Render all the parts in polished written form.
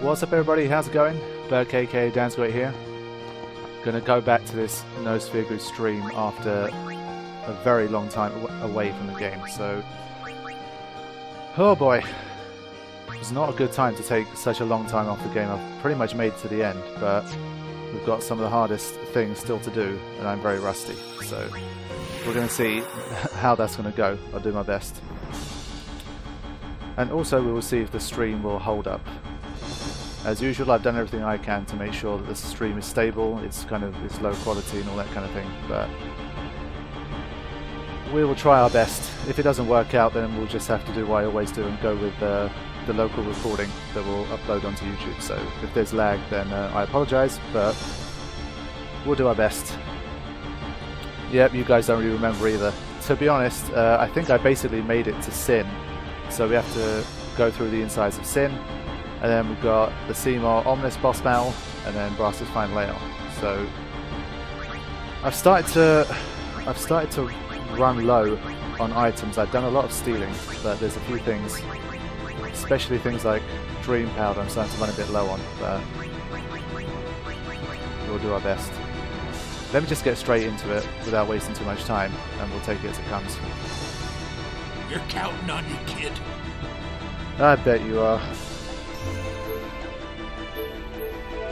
What's up everybody, how's it going? Berg KK Dansgoit here. Gonna go back to this No Sphere Group stream after a very long time away from the game, so... Oh boy. It's not a good time to take such a long time off the game. I've pretty much made it to the end, but we've got some of the hardest things still to do, and I'm very rusty, so... We're gonna see how that's gonna go. I'll do my best. And also we will see if the stream will hold up. As usual, I've done everything I can to make sure that the stream is stable, it's low quality and all that kind of thing, but we will try our best. If it doesn't work out, then we'll just have to do what I always do and go with the local recording that we'll upload onto YouTube. So if there's lag, then I apologise, but we'll do our best. Yep, you guys don't really remember either. To be honest, I think I basically made it to Sin. So we have to go through the insides of Sin, and then we've got the Seymour Omnis boss battle, and then Brass's final layout. So I've started to run low on items. I've done a lot of stealing, but there's a few things, especially things like Dream Powder, I'm starting to run a bit low on, but we'll do our best. Let me just get straight into it without wasting too much time, and we'll take it as it comes. You're counting on you, kid. I bet you are.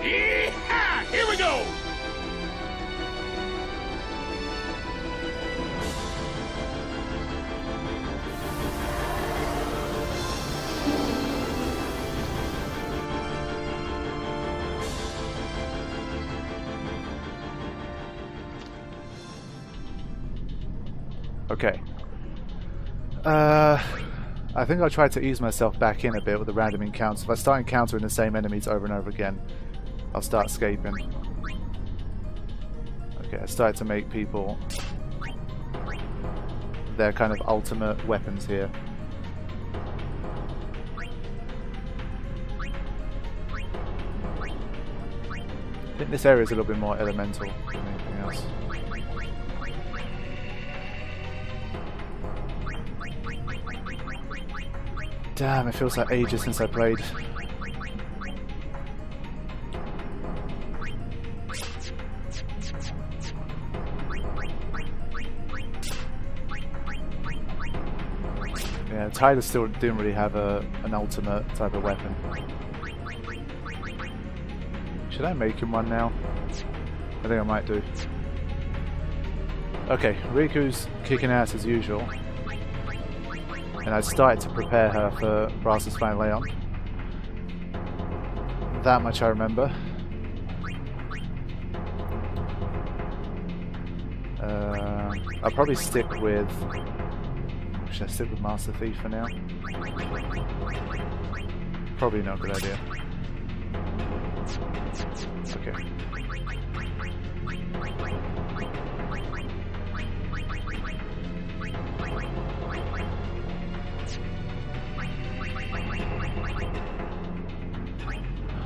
Yeehaw! Here we go! Okay. I think I'll try to ease myself back in a bit with the random encounters. If I start encountering the same enemies over and over again, I'll start escaping. Okay, I started to make people their kind of ultimate weapons here. I think this area is a little bit more elemental than anything else. Damn, it feels like ages since I played. Yeah, Tyler still didn't really have an ultimate type of weapon. Should I make him one now? I think I might do. Okay, Riku's kicking ass as usual. And I started to prepare her for Brass's final layout. That much I remember. I'll probably stick with... Should I stick with Master Thief for now? Probably not a good idea. Okay.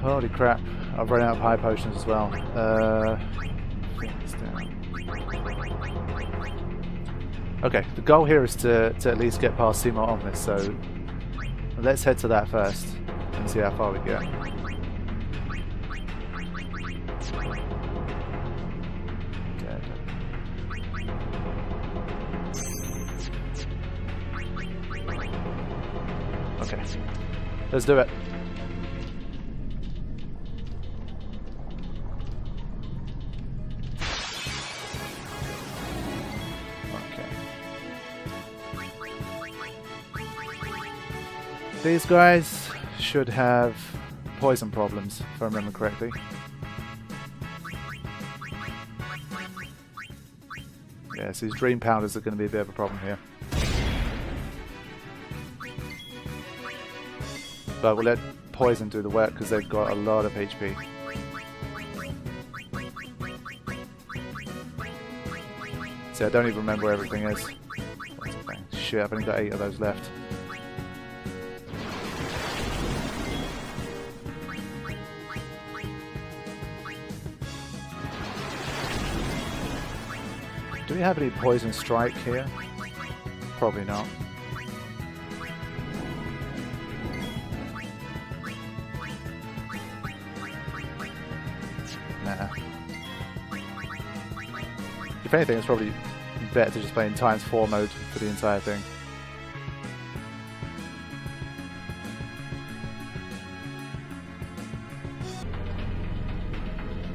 Holy crap, I've run out of high potions as well. Okay, the goal here is to at least get past Seymour Omnis, so let's head to that first and see how far we get. Okay, let's do it. These guys should have poison problems, if I remember correctly. Yes, these dream powders are going to be a bit of a problem here. But we'll let poison do the work because they've got a lot of HP. See, I don't even remember where everything is. Okay. Shit, I've only got 8 of those left. Do we have any poison strike here? Probably not. If anything, it's probably better to just play in times 4 mode for the entire thing.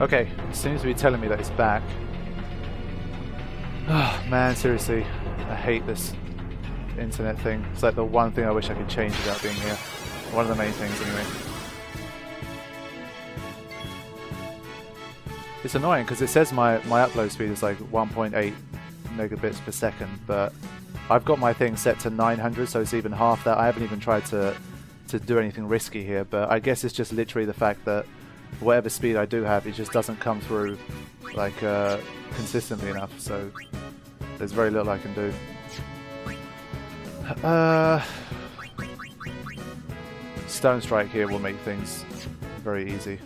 Okay, it seems to be telling me that it's back. Oh man, seriously, I hate this internet thing. It's like the one thing I wish I could change without being here. One of the main things, anyway. It's annoying because it says my upload speed is like 1.8 megabits per second, but I've got my thing set to 900, so it's even half that. I haven't even tried to do anything risky here, but I guess it's just literally the fact that whatever speed I do have, it just doesn't come through like consistently enough, so there's very little I can do. Stone Strike here will make things very easy.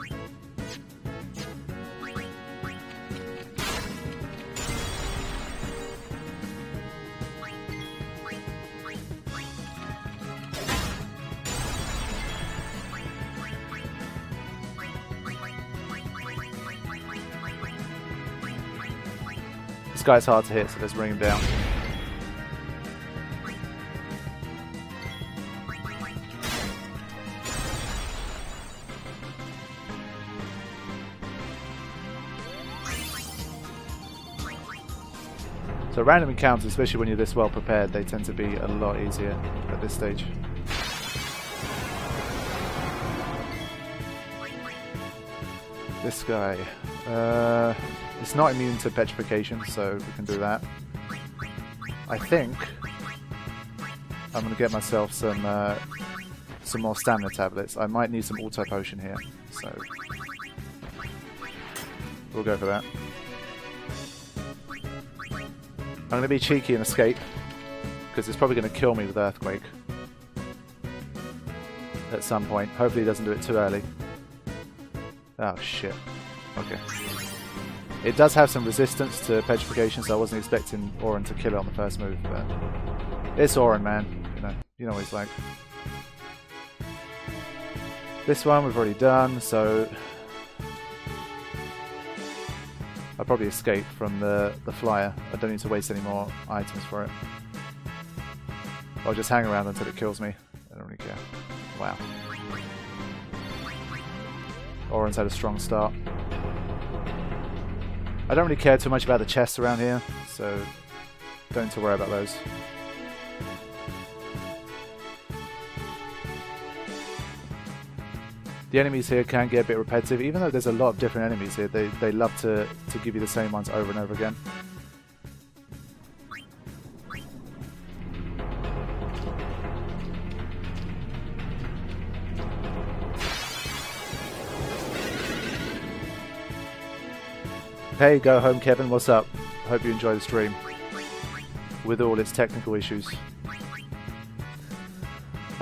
This guy's hard to hit, so let's bring him down. So random encounters, especially when you're this well prepared, they tend to be a lot easier at this stage. This guy, it's not immune to petrification, so we can do that. I think I'm going to get myself some more stamina tablets. I might need some auto potion here, so we'll go for that. I'm going to be cheeky and escape, because it's probably going to kill me with Earthquake at some point. Hopefully he doesn't do it too early. Oh shit. Okay. It does have some resistance to petrification, so I wasn't expecting Auron to kill it on the first move, but it's Auron, man. You know what he's like. This one we've already done, so I'll probably escape from the flyer. I don't need to waste any more items for it. I'll just hang around until it kills me. I don't really care. Wow. Auron's had a strong start. I don't really care too much about the chests around here, so don't need to worry about those. The enemies here can get a bit repetitive, even though there's a lot of different enemies here. They love to give you the same ones over and over again. Hey, go home Kevin, what's up? Hope you enjoy the stream with all its technical issues.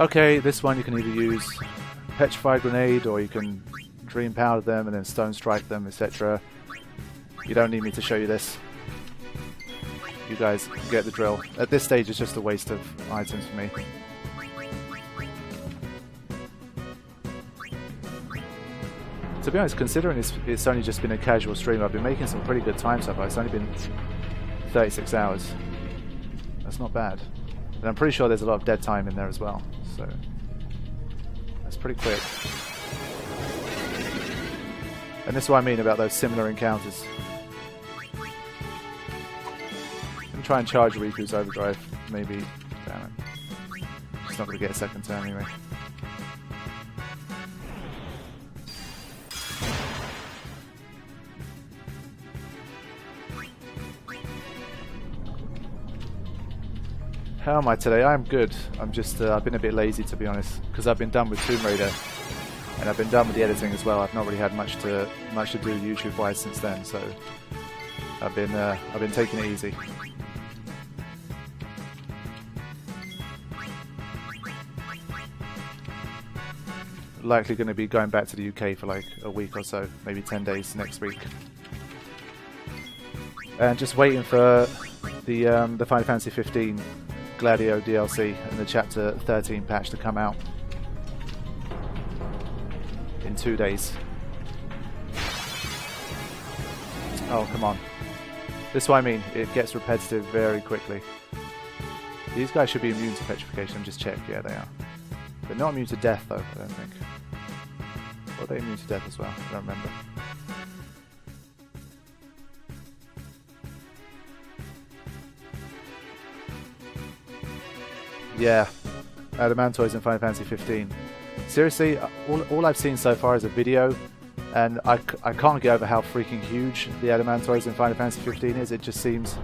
Okay, this one you can either use Petrify Grenade, or you can Dream Powder them and then Stone Strike them, etc. You don't need me to show you this. You guys get the drill. At this stage it's just a waste of items for me. To be honest, considering it's only just been a casual stream, I've been making some pretty good time so far. It's only been 36 hours. That's not bad. And I'm pretty sure there's a lot of dead time in there as well, so that's pretty quick. And this is what I mean about those similar encounters. I'm try and charge Riku's overdrive, maybe. Damn it. It's not going to get a second turn anyway. How am I today? I'm good. I'm just, I've been a bit lazy to be honest, because I've been done with Tomb Raider, and I've been done with the editing as well. I've not really had much to do YouTube-wise since then, so I've been taking it easy. Likely going to be going back to the UK for like a week or so, maybe 10 days next week, and just waiting for the Final Fantasy 15 Gladio DLC and the Chapter 13 patch to come out in 2 days. Oh, come on. This is what I mean. It gets repetitive very quickly. These guys should be immune to petrification. Just check. Yeah, they are. They're not immune to death, though, I don't think. Or are they immune to death as well? I don't remember. Yeah. Adamantoids in Final Fantasy 15. Seriously, all I've seen so far is a video, and I can't get over how freaking huge the Adamantoids in Final Fantasy 15 is. It just seems,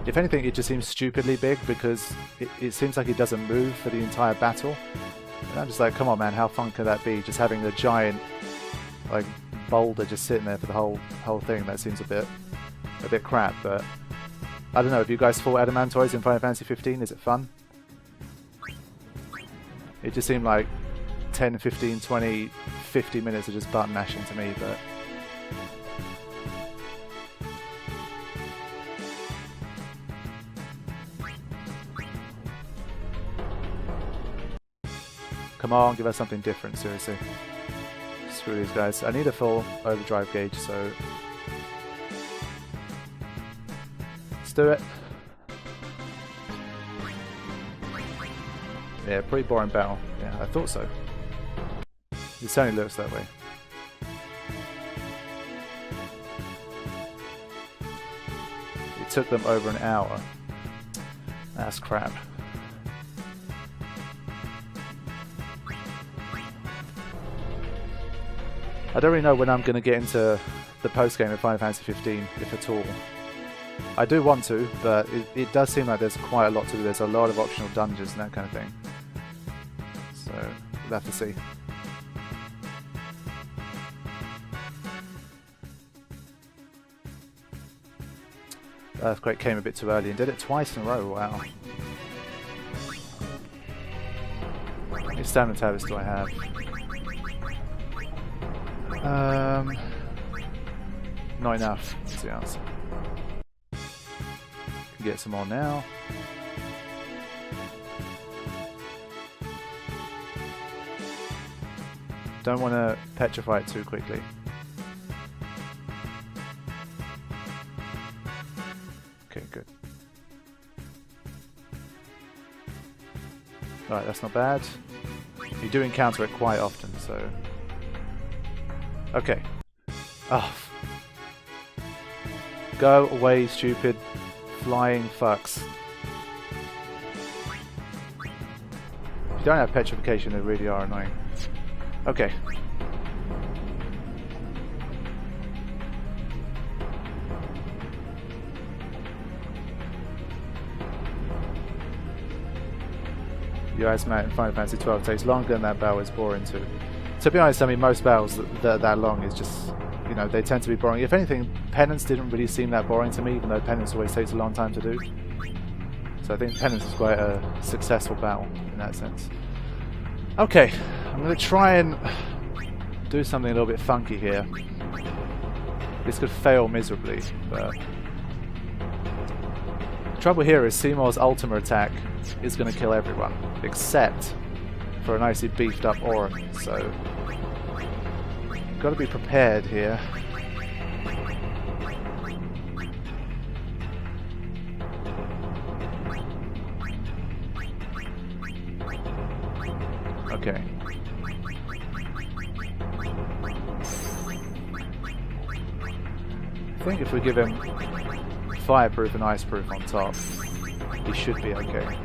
if anything, it just seems stupidly big because it seems like it doesn't move for the entire battle. And I'm just like, come on, man, how fun could that be? Just having the giant, like, boulder just sitting there for the whole thing. That seems a bit crap. But I don't know. Have you guys fought Adamantoids in Final Fantasy 15? Is it fun? It just seemed like 10, 15, 20, 50 minutes of just button mashing to me, but... Come on, give us something different, seriously. Screw these guys. I need a full overdrive gauge, so... Let's do it. Yeah, pretty boring battle. Yeah, I thought so. It certainly looks that way. It took them over an hour. That's crap. I don't really know when I'm going to get into the post-game of Final Fantasy 15, if at all. I do want to, but it does seem like there's quite a lot to do. There's a lot of optional dungeons and that kind of thing. So, we'll have to see. Earthquake came a bit too early and did it twice in a row. Wow. How many stamina tablets do I have? Not enough. That's the answer. Can get some more now. Don't want to petrify it too quickly. Okay, good. Alright, that's not bad. You do encounter it quite often, so... Okay. Oh. Go away, stupid flying fucks. If you don't have petrification, they really are annoying. Okay. The Ice Mat in Final Fantasy 12 takes longer than that battle is boring too. To be honest, I mean, most battles that long is just, you know, they tend to be boring. If anything, Penance didn't really seem that boring to me, even though Penance always takes a long time to do. So I think Penance is quite a successful battle in that sense. Okay, I'm going to try and do something a little bit funky here. This could fail miserably, but... The trouble here is Seymour's Ultima attack is going to kill everyone, except for a nicely beefed up Auron, so... Got to be prepared here. Okay. I think if we give him fireproof and iceproof on top, he should be okay.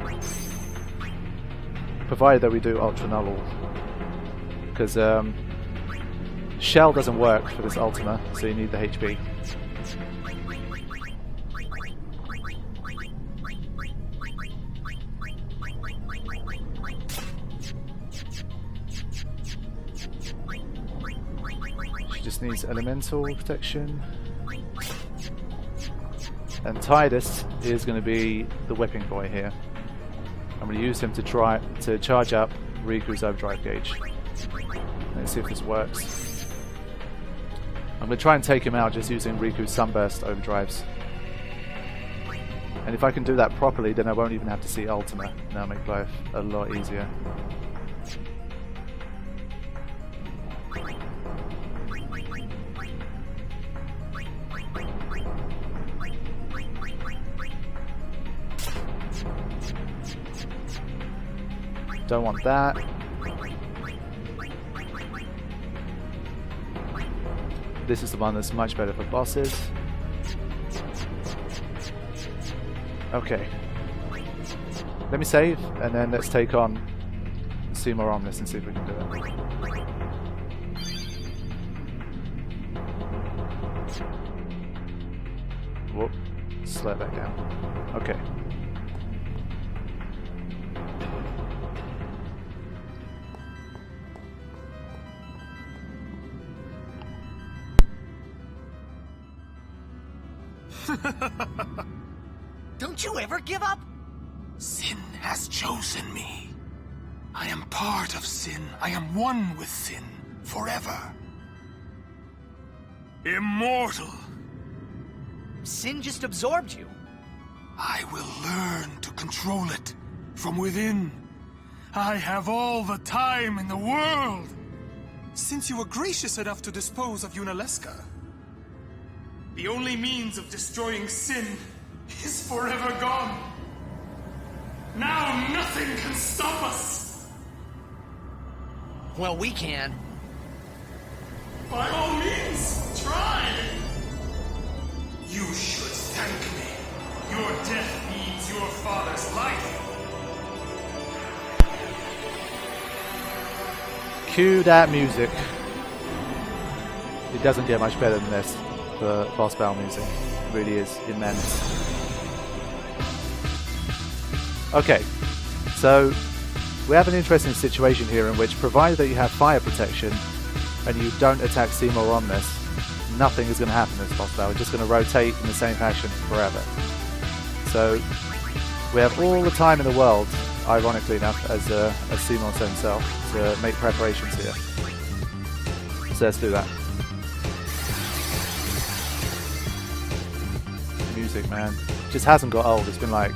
Provided that we do ultra null, because shell doesn't work for this Ultima, so you need the HP. She just needs elemental protection. And Tidus is going to be the whipping boy here. I'm going to use him to try to charge up Riku's overdrive gauge. Let's see if this works. I'm going to try and take him out just using Riku's sunburst overdrives. And if I can do that properly, then I won't even have to see Ultima. That'll make life a lot easier. Don't want that. This is the one that's much better for bosses. Okay. Let me save, and then let's take on Seymour Omnis and see if we can do it. Whoop. Slow that down. Okay. Don't you ever give up? Sin has chosen me. I am part of sin. I am one with sin forever. Immortal. Sin just absorbed you. I will learn to control it from within. I have all the time in the world. Since you were gracious enough to dispose of Unaleska, the only means of destroying sin is forever gone. Now nothing can stop us. Well, we can. By all means, try. You should thank me. Your death means your father's life. Cue that music. It doesn't get much better than this for boss battle music. It really is immense. Okay, so we have an interesting situation here in which, provided that you have fire protection and you don't attack Seymour on this, nothing is going to happen in this boss battle. It's just going to rotate in the same fashion forever. So we have all the time in the world, ironically enough, as Seymour said himself, to make preparations here. So let's do that. Music, man, just hasn't got old. It's been like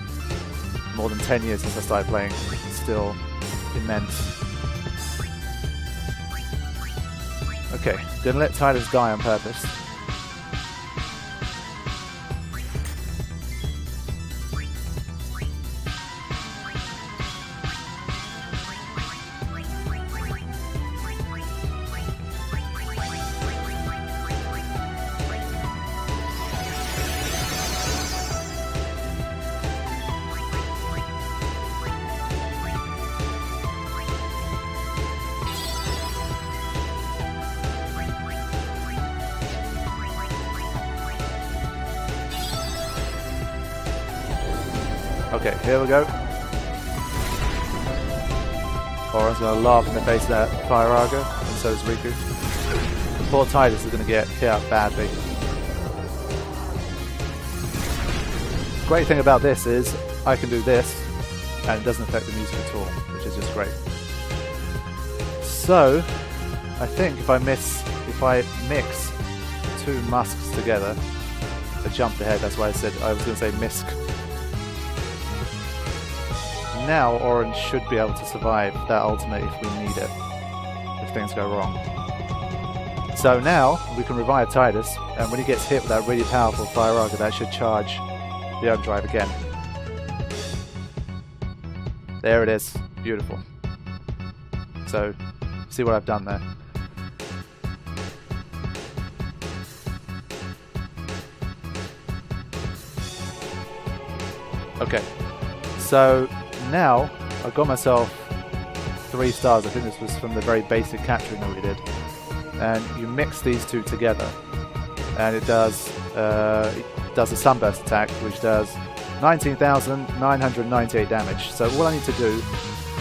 more than 10 years since I started playing. It's still immense. Okay, gonna let Titus die on purpose. Okay, here we go. Oran's gonna laugh in the face of that Fire Argo, and so is Riku. The poor Titus is gonna get hit up badly. Great thing about this is I can do this, and it doesn't affect the music at all, which is just great. So, I think if I mix two musks together, I jumped ahead. That's why I said I was gonna say misc. Now Orange should be able to survive that ultimate if we need it, if things go wrong. So now we can revive Titus, and when he gets hit with that really powerful Fire Argo, that should charge the overdrive again. There it is. Beautiful. So, see what I've done there. Okay, so now I've got myself 3 stars. I think this was from the very basic capturing that we did. And you mix these two together, and it does a sunburst attack, which does 19,998 damage. So all I need to do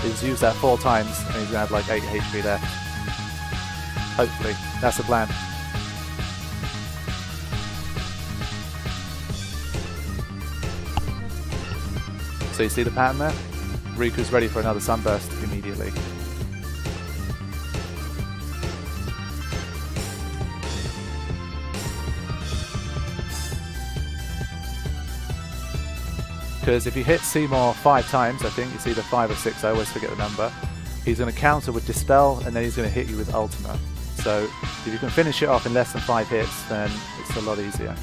is use that 4 times, and he's gonna have like 8 HP left. Hopefully, that's the plan. So you see the pattern there? Riku's ready for another sunburst immediately. Because if you hit Seymour 5 times, I think it's either 5 or 6, I always forget the number, he's going to counter with Dispel, and then he's going to hit you with Ultima. So if you can finish it off in less than 5 hits, then it's a lot easier.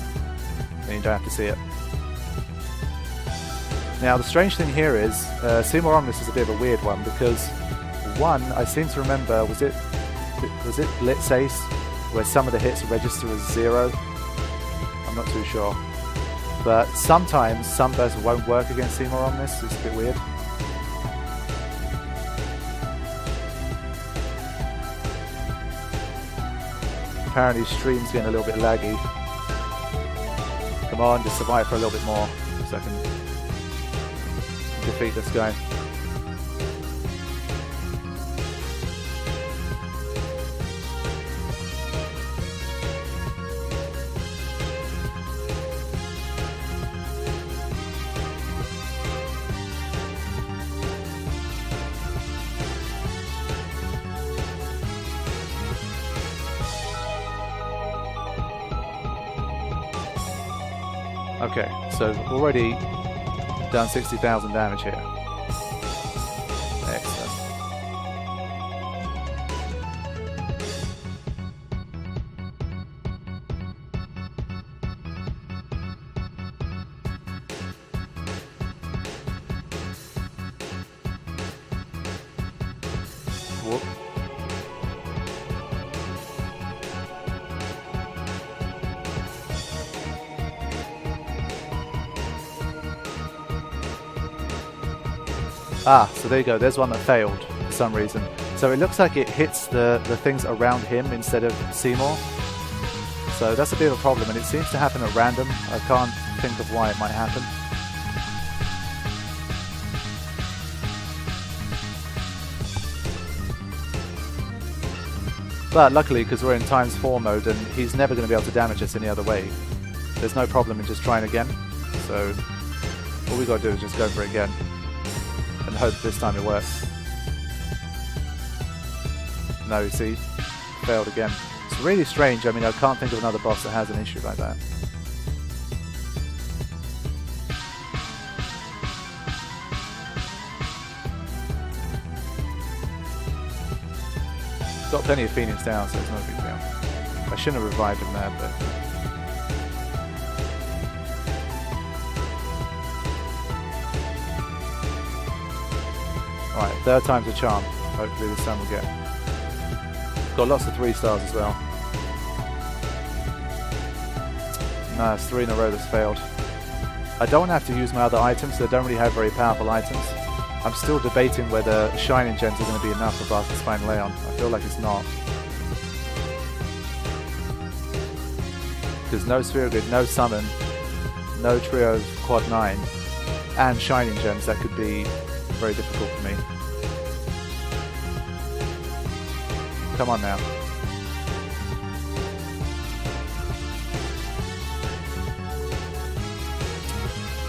Then you don't have to see it. Now the strange thing here is Seymour Omnis is a bit of a weird one because one, I seem to remember, was it Blitz Ace, where some of the hits register as 0? I'm not too sure. But sometimes some bursts won't work against Seymour Omnis, it's a bit weird. Apparently stream's getting a little bit laggy. Come on, just survive for a little bit more so I can defeat this guy. Okay, so already done 60,000 damage here. Excellent. Whoop. Ah, so there you go, there's one that failed for some reason. So it looks like it hits the things around him instead of Seymour. So that's a bit of a problem, and it seems to happen at random. I can't think of why it might happen. But luckily, because we're in times 4 mode, and he's never going to be able to damage us any other way, there's no problem in just trying again. So all we got to do is just go for it again. And hope this time it works. No, you see? Failed again. It's really strange. I mean, I can't think of another boss that has an issue like that. Got plenty of Phoenix down, so it's not a big deal. I shouldn't have revived him there, but... Alright, third time's a charm. Hopefully this time we'll get. Got lots of 3 stars as well. No, it's 3 in a row that's failed. I don't want to have to use my other items, so I don't really have very powerful items. I'm still debating whether Shining Gems are going to be enough for Bastard's Fine Leon. I feel like it's not. Because no Sphere Grid, no Summon, no Trio of Quad 9, and Shining Gems, that could be very difficult for me. Come on now.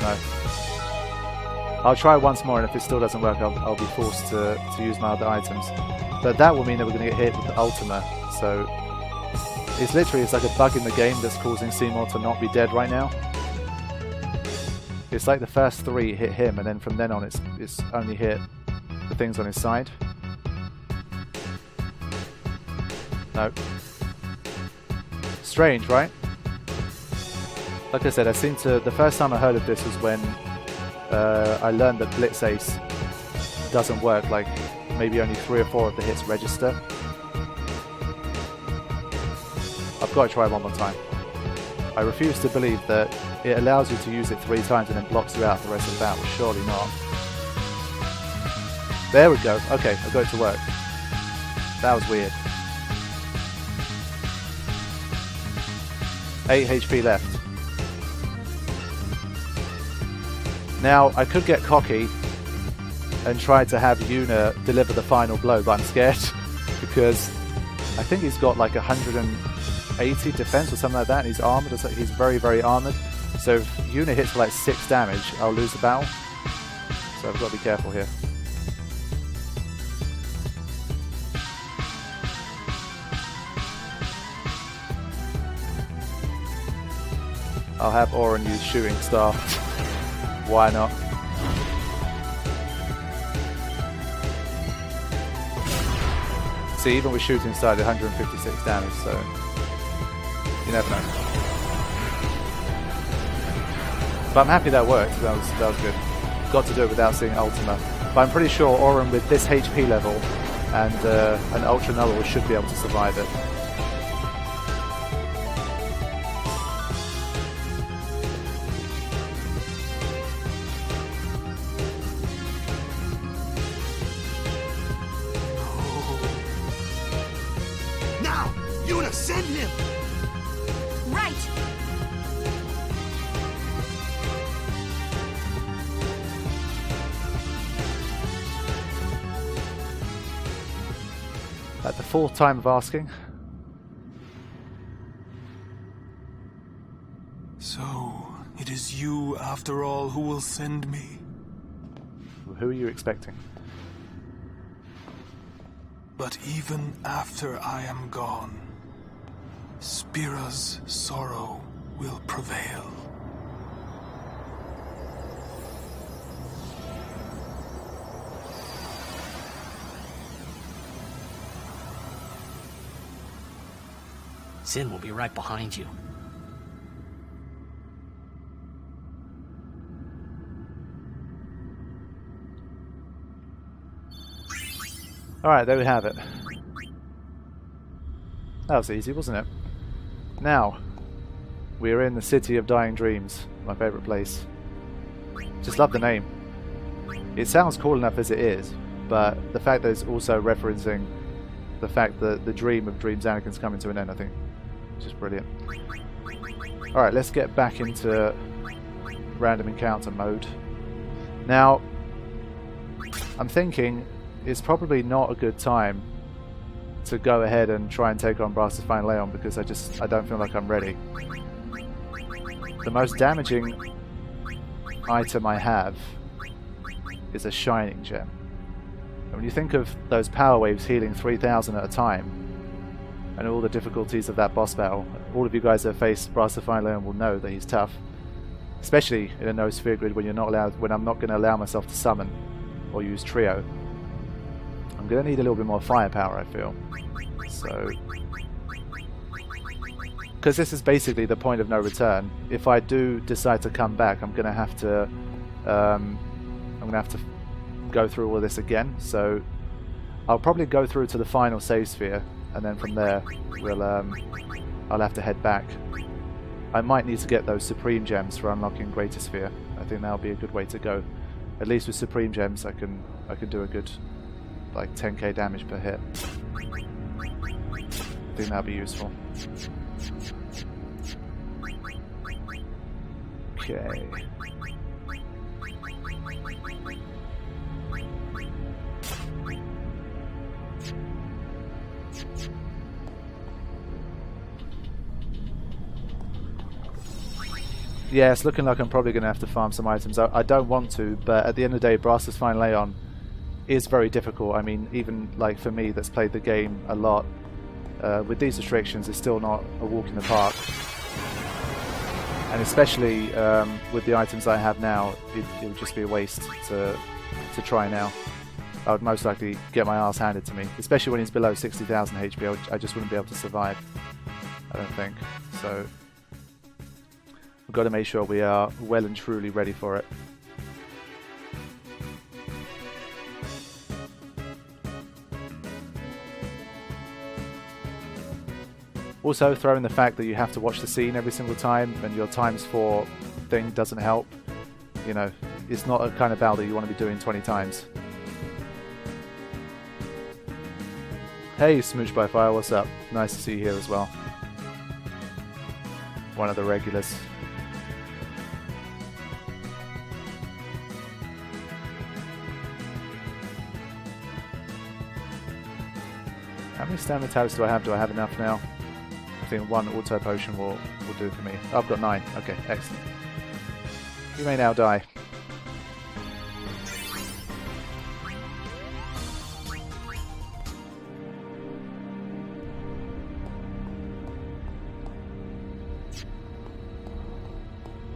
No. I'll try once more, and if it still doesn't work, I'll be forced to use my other items. But that will mean that we're going to get hit with the Ultima, so it's like a bug in the game that's causing Seymour to not be dead right now. It's like the first 3 hit him, and then from then on it's only hit the things on his side. Nope. Strange, right? Like I said, the first time I heard of this was when I learned that Blitz Ace doesn't work, like maybe only 3 or 4 of the hits register. I've got to try one more time. I refuse to believe that it allows you to use it 3 times and then blocks you out the rest of the battle. Surely not. There we go. Okay, I got it to work. That was weird. 8 HP left. Now, I could get cocky and try to have Yuna deliver the final blow, but I'm scared because I think he's got like 180 defense or something like that, and he's armored. He's very, very armored. So if Yuna hits for like 6 damage, I'll lose the battle. So I've got to be careful here. I'll have Auron use Shooting Star. Why not? See, even with Shooting Star, I did 156 damage, so you never know. But I'm happy that worked. That was good. got to do it without seeing Ultima. But I'm pretty sure Auron with this HP level and an Ultra Null should be able to survive it. Now, Yuna, send him! Right! At the fourth time of asking. So, it is you, after all, who will send me. Who are you expecting? But even after I am gone, Spira's sorrow will prevail. Sin will be right behind you. Alright, there we have it. That was easy, wasn't it? Now, we are in the City of Dying Dreams, my favourite place. Just love the name. It sounds cool enough as it is, but the fact that it's also referencing the fact that the dream of Dreams Anakin's coming to an end, I think, is just brilliant. Alright, let's get back into random encounter mode. Now, I'm thinking it's probably not a good time to go ahead and try and take on Brass's Fine Leon because I don't feel like I'm ready. The most damaging item I have is a Shining Gem. And when you think of those power waves healing 3,000 at a time and all the difficulties of that boss battle, all of you guys that have faced Brass's Fine Leon will know that he's tough. Especially in a no sphere grid when I'm not going to allow myself to summon or use trio. I'm going to need a little bit more firepower, I feel. So, because this is basically the point of no return. If I do decide to come back, I'm going to have to go through all of this again. So, I'll probably go through to the final save sphere, and then from there, I'll have to head back. I might need to get those Supreme Gems for unlocking Greater Sphere. I think that'll be a good way to go. At least with Supreme Gems, I can do a good, like 10k damage per hit. I think that'll be useful. Okay. Yeah, it's looking like I'm probably going to have to farm some items. I don't want to, but at the end of the day, Brass's Fine Leon is very difficult. I mean, even like for me that's played the game a lot, with these restrictions, it's still not a walk in the park. And especially with the items I have now, it would just be a waste to try now. I would most likely get my ass handed to me, especially when he's below 60,000 HP. I just wouldn't be able to survive, I don't think. So we've got to make sure we are well and truly ready for it. Also, throw in the fact that you have to watch the scene every single time, and your ×4 thing doesn't help. You know, it's not a kind of battle that you want to be doing 20 times. Hey, Smooch by Fire, what's up? Nice to see you here as well. One of the regulars. How many stamina tabs do I have? Do I have enough now? I think one auto potion will do for me. Oh, I've got 9. Okay, excellent. You may now die.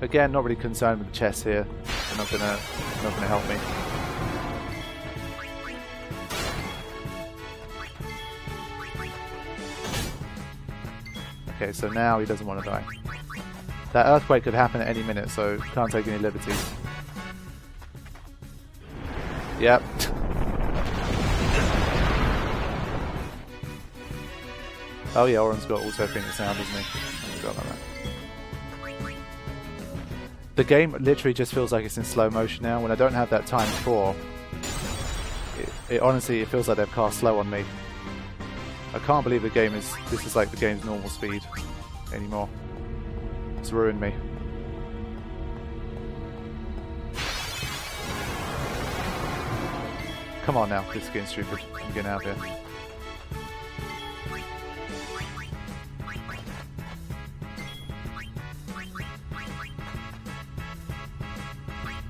Again, not really concerned with the chests here. They're not gonna help me. Okay, so now he doesn't want to die. That earthquake could happen at any minute, so can't take any liberties. Yep. Oh yeah, Oren's got auto finger sound, isn't he? I forgot about that. The game literally just feels like it's in slow motion now. When I don't have that times 4, it honestly, it feels like they've cast slow on me. I can't believe this is like the game's normal speed anymore. It's ruined me. Come on now, this is getting stupid. I'm getting out of here.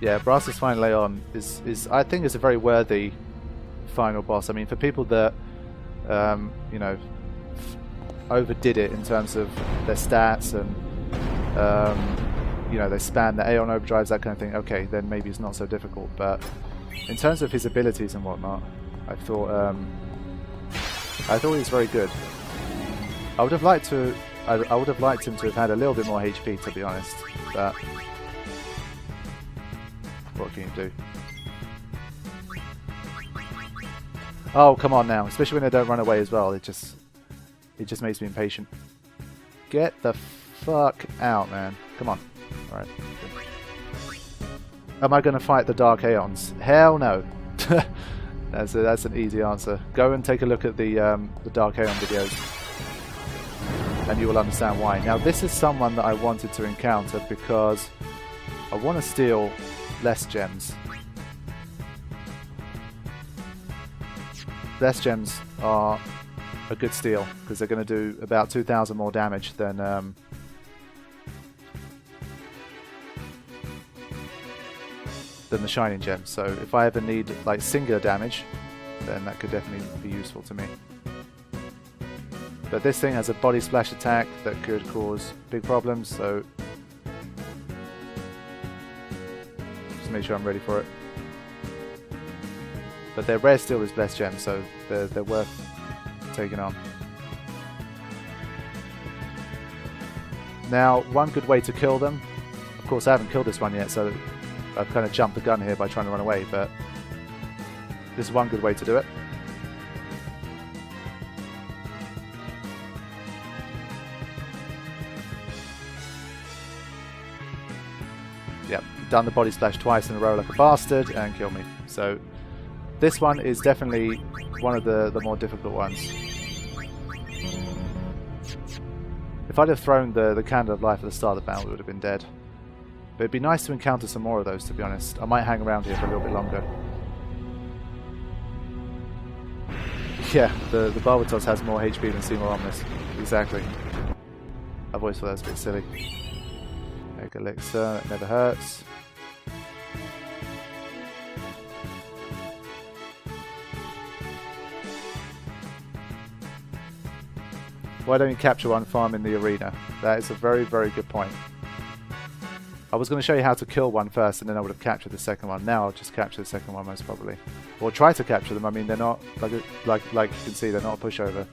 Yeah, Brass's Final Aeon is I think is a very worthy final boss. I mean, for people that you know, overdid it in terms of their stats and you know, they spam the Aeon overdrives, that kind of thing. Okay, then maybe it's not so difficult. But in terms of his abilities and whatnot, I thought he was very good. I would have liked to. I would have liked him to have had a little bit more HP, to be honest. But what can you do? Oh, come on now. Especially when they don't run away as well. It just makes me impatient. Get the fuck out, man. Come on. Alright. Am I going to fight the Dark Aeons? Hell no. That's an easy answer. Go and take a look at the Dark Aeon videos, and you will understand why. Now, this is someone that I wanted to encounter because I want to steal less gems. Less gems are a good steal because they're going to do about 2,000 more damage than the Shining Gems. So if I ever need like singular damage, then that could definitely be useful to me. But this thing has a body splash attack that could cause big problems, so just make sure I'm ready for it. But their rare steal is less gems, so they're worth taking on. Now, one good way to kill them, of course I haven't killed this one yet, so I've kind of jumped the gun here by trying to run away, but this is one good way to do it. Yep, done the body splash twice in a row like a bastard and killed me. So this one is definitely one of the more difficult ones. If I'd have thrown the Candle of Life at the start of the battle, we would have been dead. But it'd be nice to encounter some more of those, to be honest. I might hang around here for a little bit longer. Yeah, the Barbatos has more HP than Seymour Omnis. Exactly. I've always thought that was a bit silly. Egg Elixir, that never hurts. Why don't you capture one farm in the arena? That is a very, very good point. I was going to show you how to kill one first, and then I would have captured the second one. Now I'll just capture the second one most probably, or try to capture them. I mean, they're not like you can see, they're not a pushover.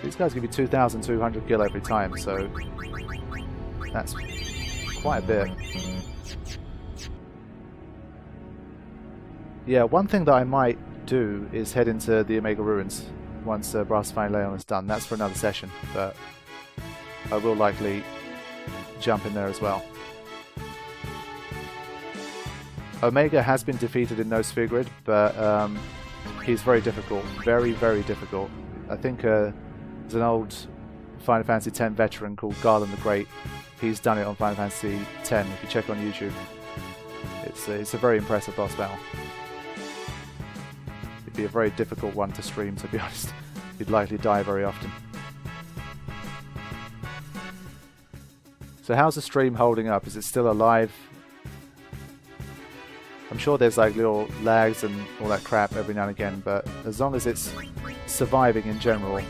These guys give you 2,200 gil every time, so that's quite a bit. Yeah, one thing that I might do is head into the Omega Ruins once Brass Final Aeon is done. That's for another session, but I will likely jump in there as well. Omega has been defeated in no sphere grid, but he's very difficult. Very, very difficult. I think there's an old Final Fantasy X veteran called Garland the Great. He's done it on Final Fantasy X. If you check on YouTube, it's a very impressive boss battle. It'd be a very difficult one to stream, to be honest. You'd likely die very often. So how's the stream holding up? Is it still alive? I'm sure there's like little lags and all that crap every now and again, but as long as it's surviving in general,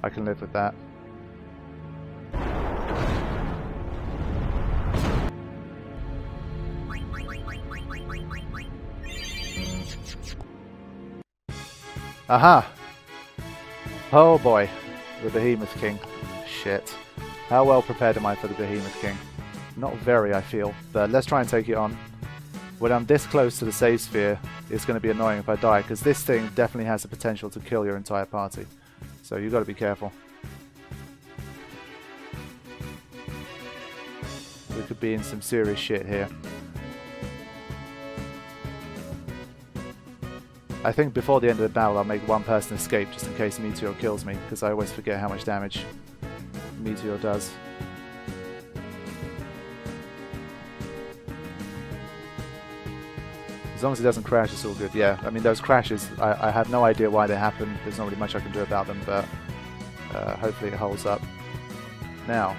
I can live with that. Aha! Oh boy, the Behemoth King. Shit. How well prepared am I for the Behemoth King? Not very, I feel, but let's try and take it on. When I'm this close to the save sphere, it's going to be annoying if I die, because this thing definitely has the potential to kill your entire party. So you've got to be careful. We could be in some serious shit here. I think before the end of the battle I'll make one person escape just in case Meteor kills me, because I always forget how much damage Meteor does. As long as it doesn't crash, it's all good. Yeah, I mean, those crashes, I have no idea why they happen. There's not really much I can do about them, but hopefully it holds up. Now.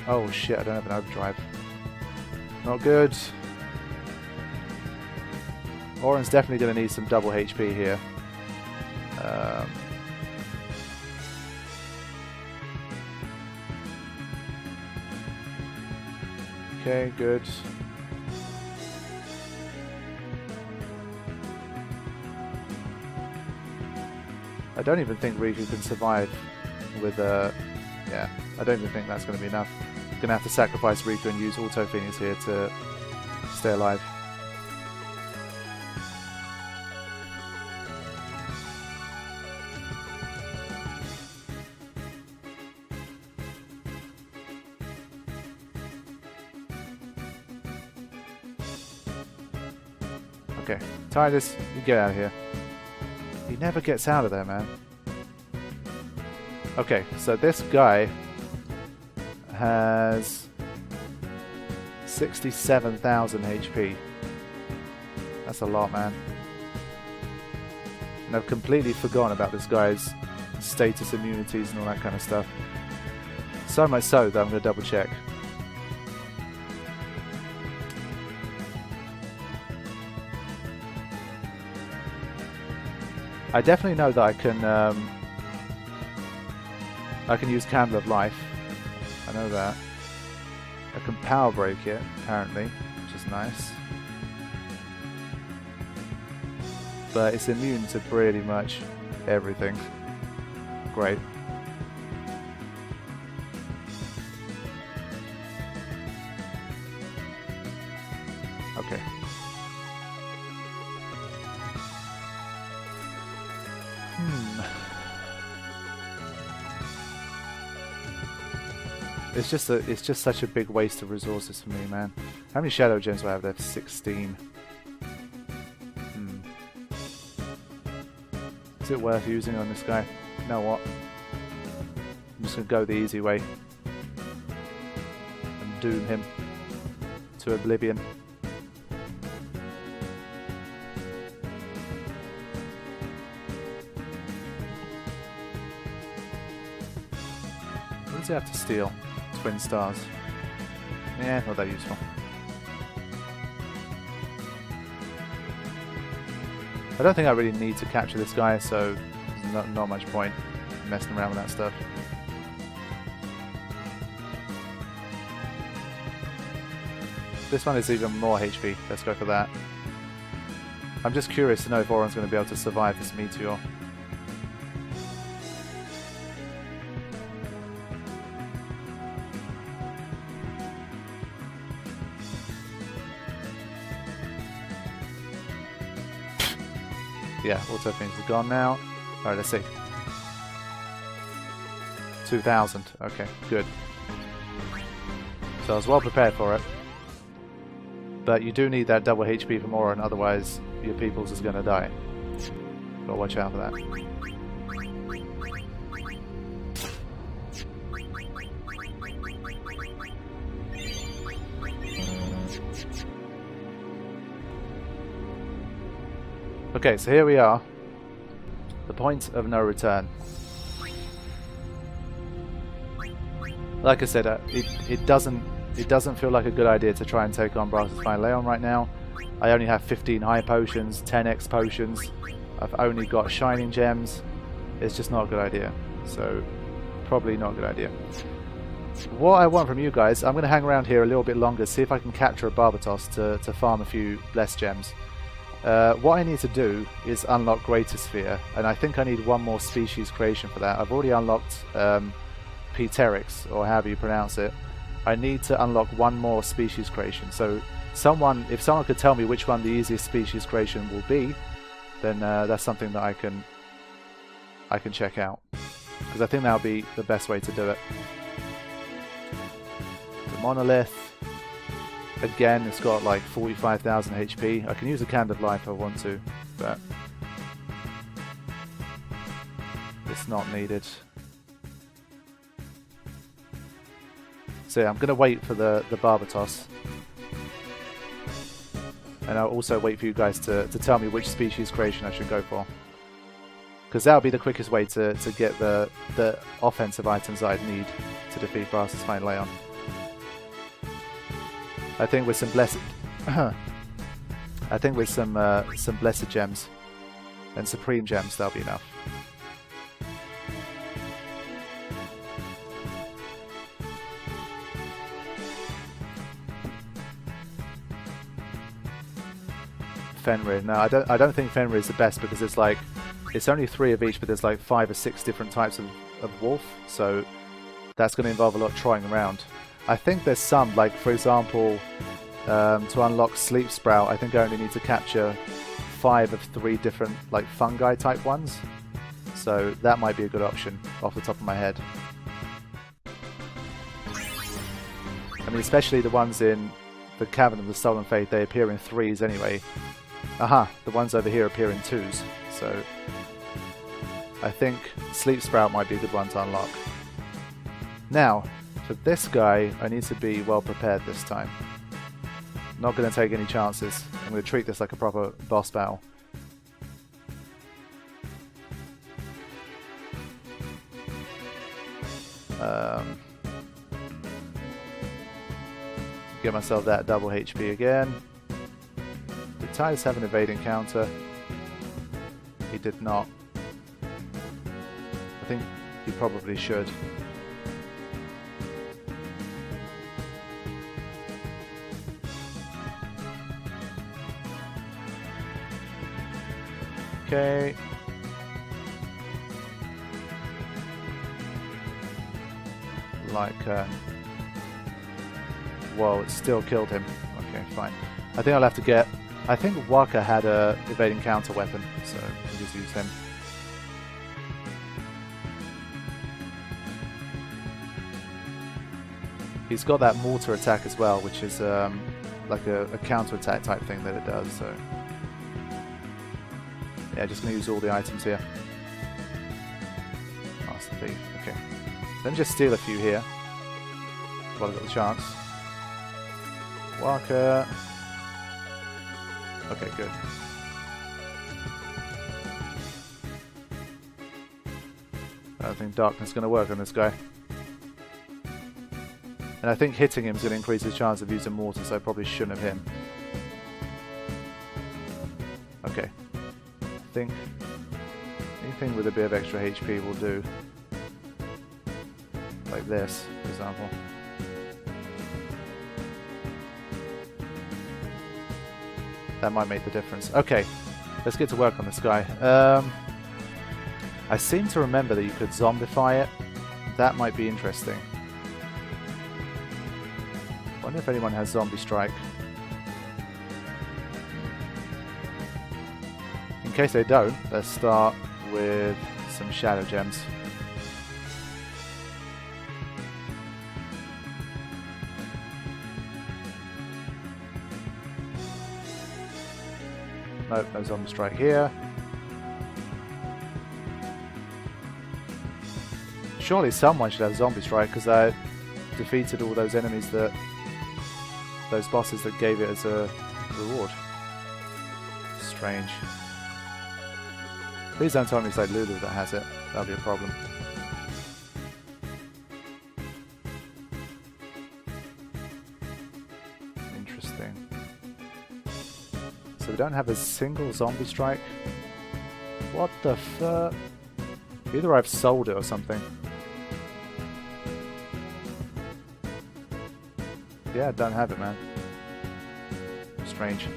Oh shit, I don't have an overdrive. Not good. Oren's definitely going to need some double HP here. Okay, good. I don't even think Riku can survive with yeah, I don't even think that's going to be enough. Gonna have to sacrifice Riku and use Auto Phoenix here to stay alive. Okay, Tidus, you get out of here. He never gets out of there, man. Okay, so this guy has 67,000 HP. That's a lot, man. And I've completely forgotten about this guy's status immunities and all that kind of stuff. So much so that I'm going to double check. I definitely know that I can use Candle of Life. I know that. I can power break it, apparently, which is nice. But it's immune to pretty much everything. Great. Okay. It's just such a big waste of resources for me, man. How many shadow gems do I have there? 16. Is it worth using on this guy? You know what? I'm just gonna go the easy way and doom him to oblivion. What does he have to steal? Twin stars. Yeah, not that useful. I don't think I really need to capture this guy, so there's not much point messing around with that stuff. This one is even more HP. Let's go for that. I'm just curious to know if Oren's going to be able to survive this meteor. Yeah, auto things are gone now. Alright, let's see. 2,000. Okay, good. So I was well prepared for it. But you do need that double HP from Oren, otherwise your peoples is going to die. Gotta watch out for that. Okay, so here we are. The point of no return. Like I said, it doesn't feel like a good idea to try and take on Brass's Fine Leon right now. I only have 15 high potions, 10x potions. I've only got shining gems. It's just not a good idea. So, probably not a good idea. What I want from you guys, I'm going to hang around here a little bit longer, see if I can capture a Barbatos to farm a few less gems. What I need to do is unlock Greater Sphere, and I think I need one more species creation for that. I've already unlocked Pterix, or however you pronounce it, I need to unlock one more species creation. So if someone could tell me which one the easiest species creation will be, then that's something that I can check out, because I think that'll be the best way to do it. The monolith, again, it's got like 45,000 HP. I can use a Candle of Life if I want to, but it's not needed. So yeah, I'm going to wait for the Barbatos. And I'll also wait for you guys to tell me which species creation I should go for. Because that'll be the quickest way to get the offensive items I'd need to defeat Brass's Fine Leon. I think with some blessed some blessed gems and supreme gems, that'll be enough. Fenrir. No, I don't think Fenrir is the best, because it's only 3 of each, but there's like 5 or 6 different types of wolf, so that's going to involve a lot of trying around. I think there's some, like for example, to unlock Sleep Sprout, I think I only need to capture 5 of 3 different like fungi type ones, so that might be a good option off the top of my head. I mean, especially the ones in the Cavern of the Stolen Faith, they appear in 3s anyway. Aha, the ones over here appear in 2s, so I think Sleep Sprout might be a good one to unlock. Now, for this guy, I need to be well prepared this time. Not going to take any chances. I'm going to treat this like a proper boss battle. Get myself that double HP again. Did Titus have an evade encounter? He did not. I think he probably should. Okay. Like, whoa, it still killed him. Okay, fine. I think I'll have to get... I think Waka had a evading counter weapon, so I'll just use him. He's got that mortar attack as well, which is like a counter attack type thing that it does, so... Yeah, just going to use all the items here. Master Thief, okay. Let me just steal a few here, while I've got the chance. Waka. Okay, good. I don't think darkness is going to work on this guy. And I think hitting him is going to increase his chance of using mortar, so I probably shouldn't have hit him. Okay. I think anything with a bit of extra HP will do. Like this, for example. That might make the difference. Okay, let's get to work on this guy. I seem to remember that you could zombify it. That might be interesting. I wonder if anyone has Zombie Strike. In case they don't, let's start with some Shadow Gems. Nope, no Zombie Strike here. Surely someone should have Zombie Strike, because I defeated all those enemies that... those bosses that gave it as a reward. Strange. Please don't tell me it's like Lulu that has it. That'll be a problem. Interesting. So we don't have a single Zombie Strike? What the fuck? Either I've sold it or something. Yeah, I don't have it, man. Strange.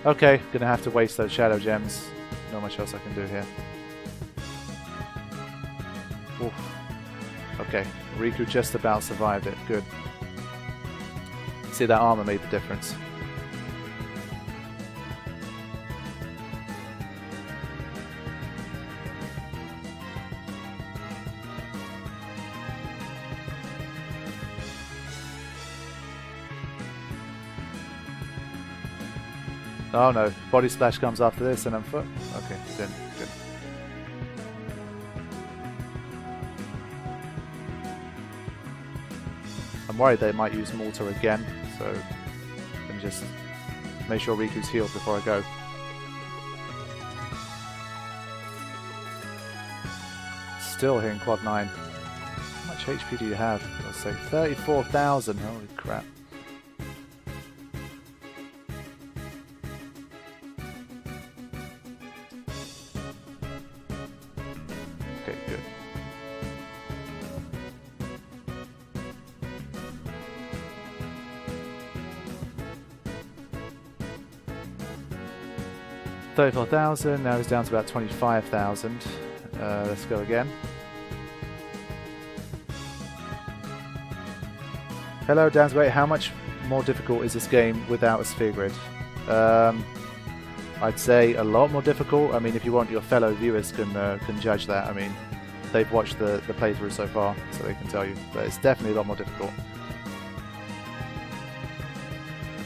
Okay, gonna have to waste those Shadow Gems. Not much else I can do here. Oof. Okay, Riku just about survived it. Good. See, that armor made the difference. Oh no, body splash comes after this and I'm foot. Okay, then good. I'm worried they might use mortar again, so let me just make sure Riku's healed before I go. Still here in quad 9. How much HP do you have? I'll say 34,000. Holy crap. Okay, good. $34,000, now it's down to about 25,000. Let's go again. Hello, Dan's Great. How much more difficult is this game without a sphere grid? I'd say a lot more difficult. I mean, if you want, your fellow viewers can judge that. I mean, they've watched the playthrough so far, so they can tell you. But it's definitely a lot more difficult.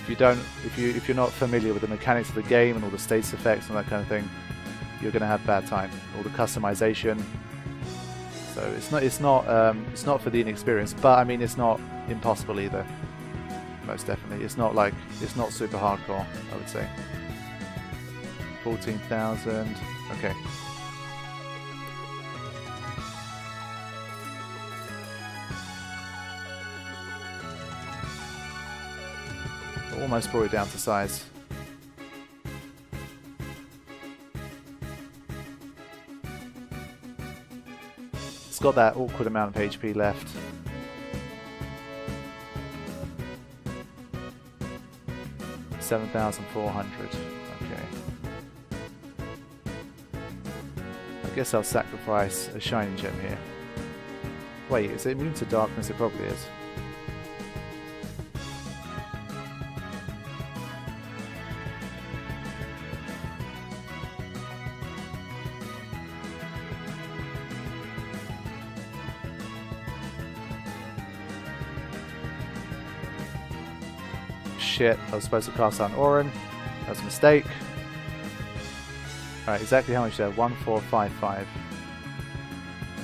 If you're not familiar with the mechanics of the game and all the status effects and that kind of thing, you're going to have a bad time. All the customization. So it's not for the inexperienced, but I mean it's not impossible either. Most definitely, it's not super hardcore. I would say. 14,000. Okay. Almost brought it down to size. It's got that awkward amount of HP left. $7,400. Okay. I guess I'll sacrifice a shining gem here. Wait, is it immune to darkness? It probably is. Shit, I was supposed to cast on Orin. That was a mistake. Alright, exactly how much there? 1455.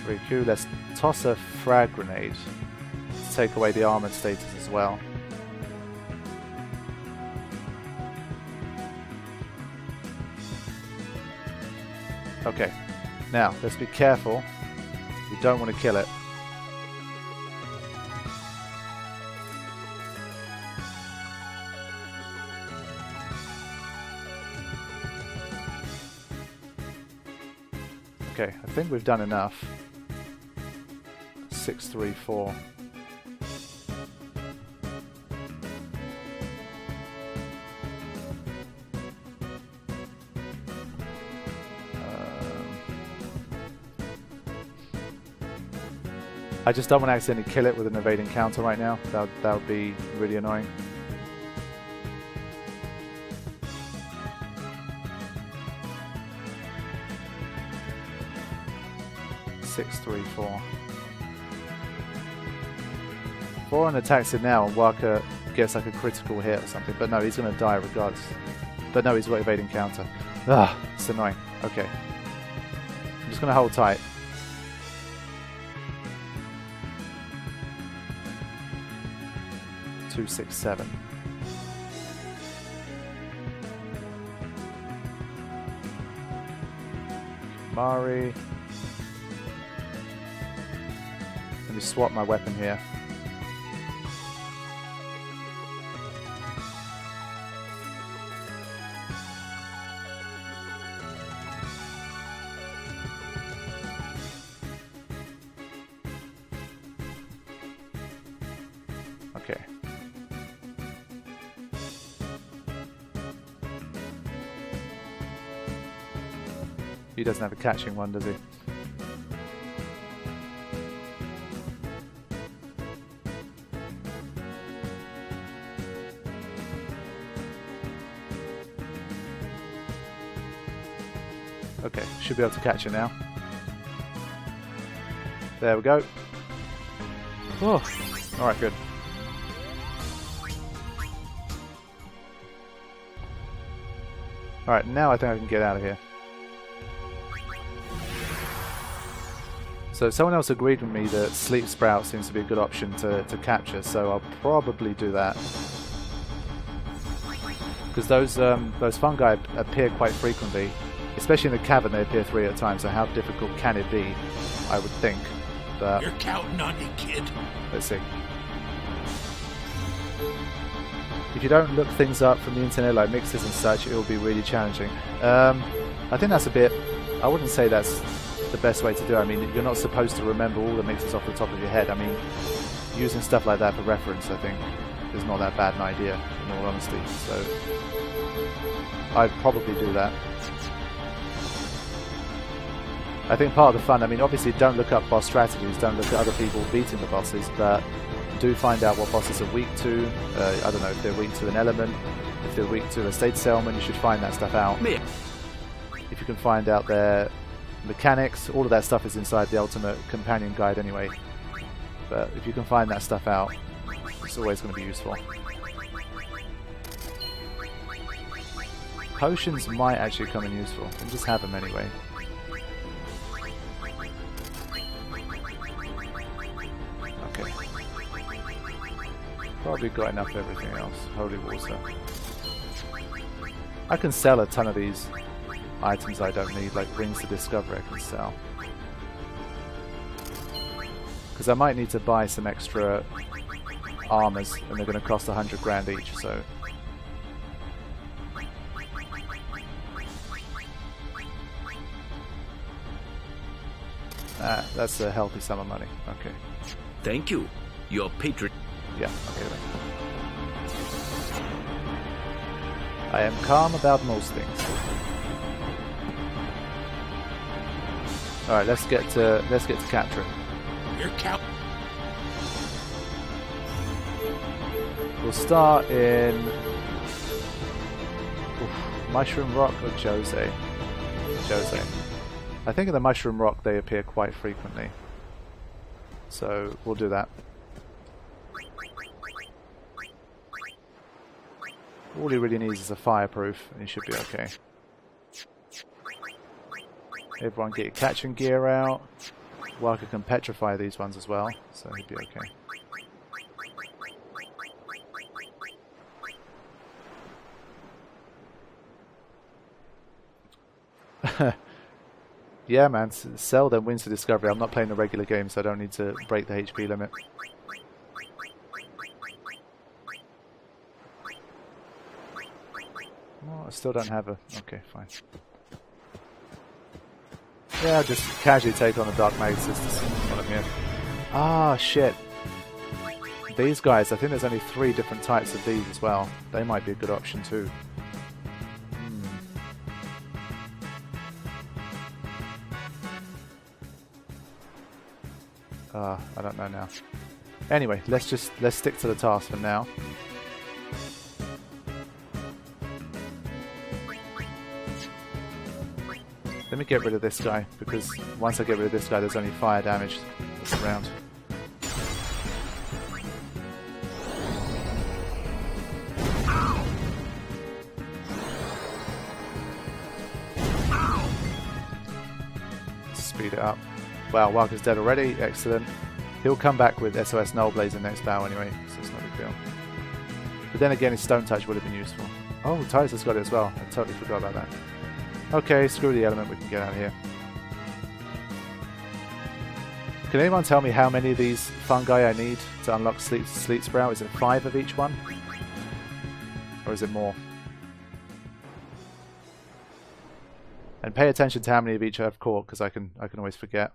Very cool. Let's toss a frag grenade to take away the armored status as well. Okay, now let's be careful. We don't want to kill it. Okay, I think we've done enough. 634. I just don't want to accidentally kill it with an evade encounter right now. That would be really annoying. Boron attacks it now and Waka gets like a critical hit or something, but no, he's going to die regardless. But no, he's got evade encounter. Ah, it's annoying. Okay. I'm just going to hold tight. $267. Mari. Let me swap my weapon here. Okay. He doesn't have a catching one, does he? Okay, should be able to catch it now. There we go. Oh, alright, good. Alright, now I think I can get out of here. So someone else agreed with me that Sleep Sprout seems to be a good option to capture, so I'll probably do that. Because those fungi appear quite frequently, especially in the cavern. They appear 3 at a time, so how difficult can it be? I would think. But You're counting on me, kid. let's see. If you don't look things up from the internet like mixes and such, it will be really challenging. I think that's a bit... I wouldn't say that's the best way to do it. I mean, you're not supposed to remember all the mixes off the top of your head. I mean, using stuff like that for reference, I think, is not that bad an idea, in all honesty. So, I'd probably do that. I think part of the fun, I mean, obviously don't look up boss strategies, don't look at other people beating the bosses, but do find out what bosses are weak to. I don't know, if they're weak to an element, if they're weak to a state settlement, you should find that stuff out. If you can find out their mechanics, all of that stuff is inside the Ultimate Companion Guide anyway. But if you can find that stuff out, it's always going to be useful. Potions might actually come in useful. We'll just have them anyway. Okay. Probably got enough of everything else. Holy water. I can sell a ton of these items I don't need, like rings to discover I can sell. Because I might need to buy some extra armors, and they're going to cost 100 grand each, so... that's a healthy sum of money. Okay. Thank you. Your patron. Yeah, okay then. I am calm about most things. Alright, let's get to capturing. You're count. We'll start in Mushroom Rock or Jose. Jose. I think in the Mushroom Rock they appear quite frequently. So we'll do that. All he really needs is a fireproof and he should be okay. Everyone get your catching gear out. Walker can petrify these ones as well, so he'd be okay. Yeah, man, sell them wins the discovery. I'm not playing the regular game, so I don't need to break the HP limit. Oh, I still don't have a... Okay, fine. Yeah, I'll just casually take on the Dark Magus just to see what I'm here. Ah, shit. These guys, I think there's only 3 different types of these as well. They might be a good option too. I don't know now. Anyway, let's stick to the task for now. Let me get rid of this guy, because once I get rid of this guy, there's only fire damage that's around. Speed it up. Wow, Walker's dead already. Excellent. He'll come back with SOS Nullblazer next battle anyway, so it's not a big deal. But then again, his Stone Touch would have been useful. Oh, Titus has got it as well. I totally forgot about that. Okay, screw the element. We can get out of here. Can anyone tell me how many of these fungi I need to unlock Sleep Sprout? Is it 5 of each one? Or is it more? And pay attention to how many of each I've caught, because I can always forget.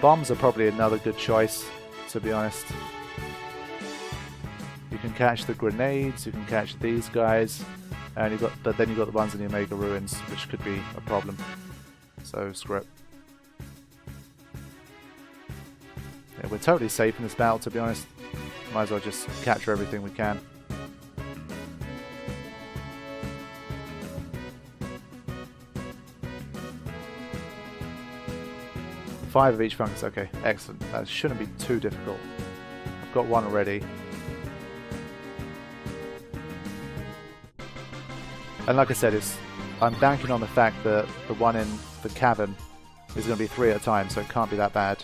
Bombs are probably another good choice, to be honest. You can catch the grenades, you can catch these guys, and but then you've got the ones in the Omega Ruins, which could be a problem. So screw it. Yeah, we're totally safe in this battle, to be honest. Might as well just capture everything we can. Five of each fungus. Okay, excellent. That shouldn't be too difficult. I've got one already. And like I said, I'm banking on the fact that the one in the cavern is going to be 3 at a time, so it can't be that bad.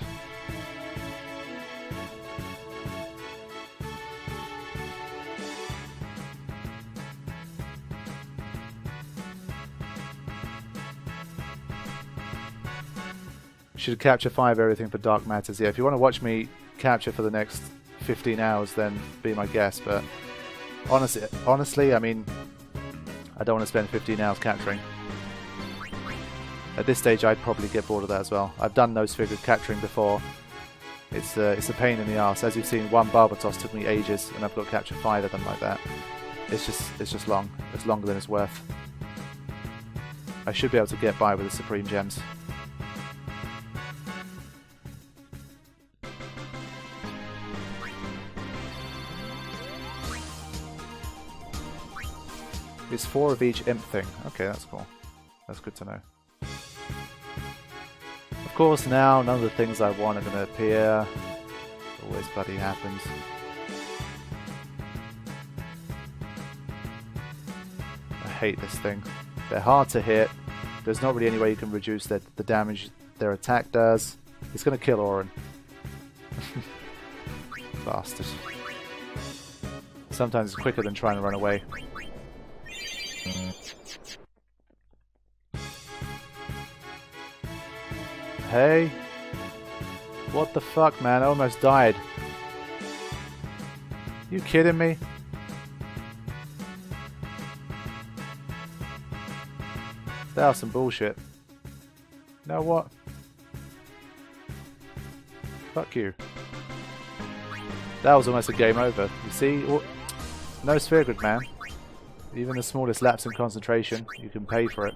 Should capture 5 everything for dark matters. Yeah, if you want to watch me capture for the next 15 hours, then be my guest. But honestly, I mean, I don't want to spend 15 hours capturing. At this stage, I'd probably get bored of that as well. I've done nose figure capturing before. It's a pain in the arse. As you've seen, one Barbatos took me ages, and I've got to capture 5 of them like that. It's just long. It's longer than it's worth. I should be able to get by with the Supreme Gems. It's 4 of each imp thing. Okay, that's cool. That's good to know. Of course, now none of the things I want are going to appear. Always bloody happens. I hate this thing. They're hard to hit. There's not really any way you can reduce the damage their attack does. It's going to kill Orin. Bastard. Sometimes it's quicker than trying to run away. Hey, what the fuck, man? I almost died. You kidding me? That was some bullshit. You know what? Fuck you. That was almost a game over. You see? No sphere grid, man. Even the smallest lapse in concentration, you can pay for it.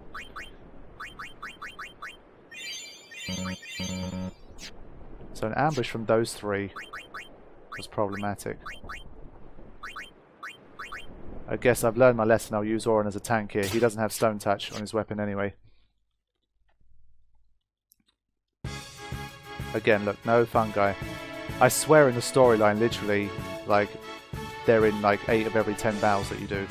So an ambush from those 3 was problematic. I guess I've learned my lesson. I'll use Orin as a tank here. He doesn't have stone touch on his weapon anyway. Again, look, no fungi. I swear in the storyline, literally, like, they're in like 8 of every 10 battles that you do.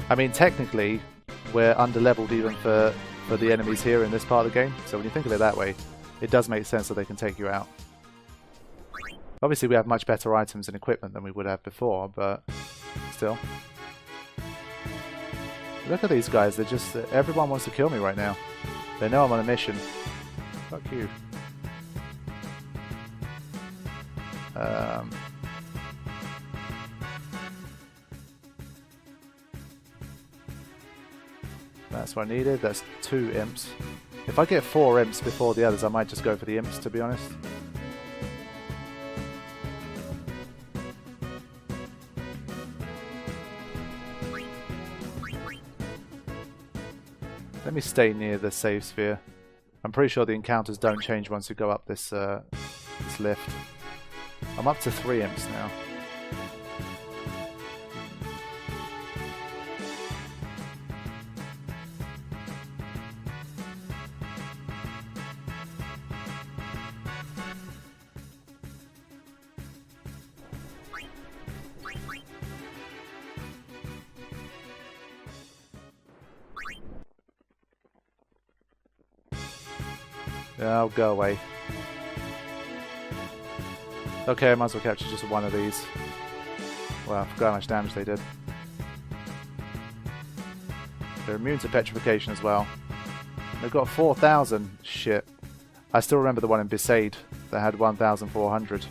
I mean, technically, we're under-leveled even for the enemies here in this part of the game. So when you think of it that way, it does make sense that they can take you out. Obviously, we have much better items and equipment than we would have before, but still. Look at these guys. They're just... everyone wants to kill me right now. They know I'm on a mission. Fuck you. That's what I needed. That's 2 imps. If I get 4 imps before the others, I might just go for the imps, to be honest. Let me stay near the save sphere. I'm pretty sure the encounters don't change once you go up this lift. I'm up to 3 imps now. Oh, go away. Okay, I might as well capture just one of these. Wow, I forgot how much damage they did. They're immune to petrification as well. They've got 4,000. Shit. I still remember the one in Besaid that had 1,400.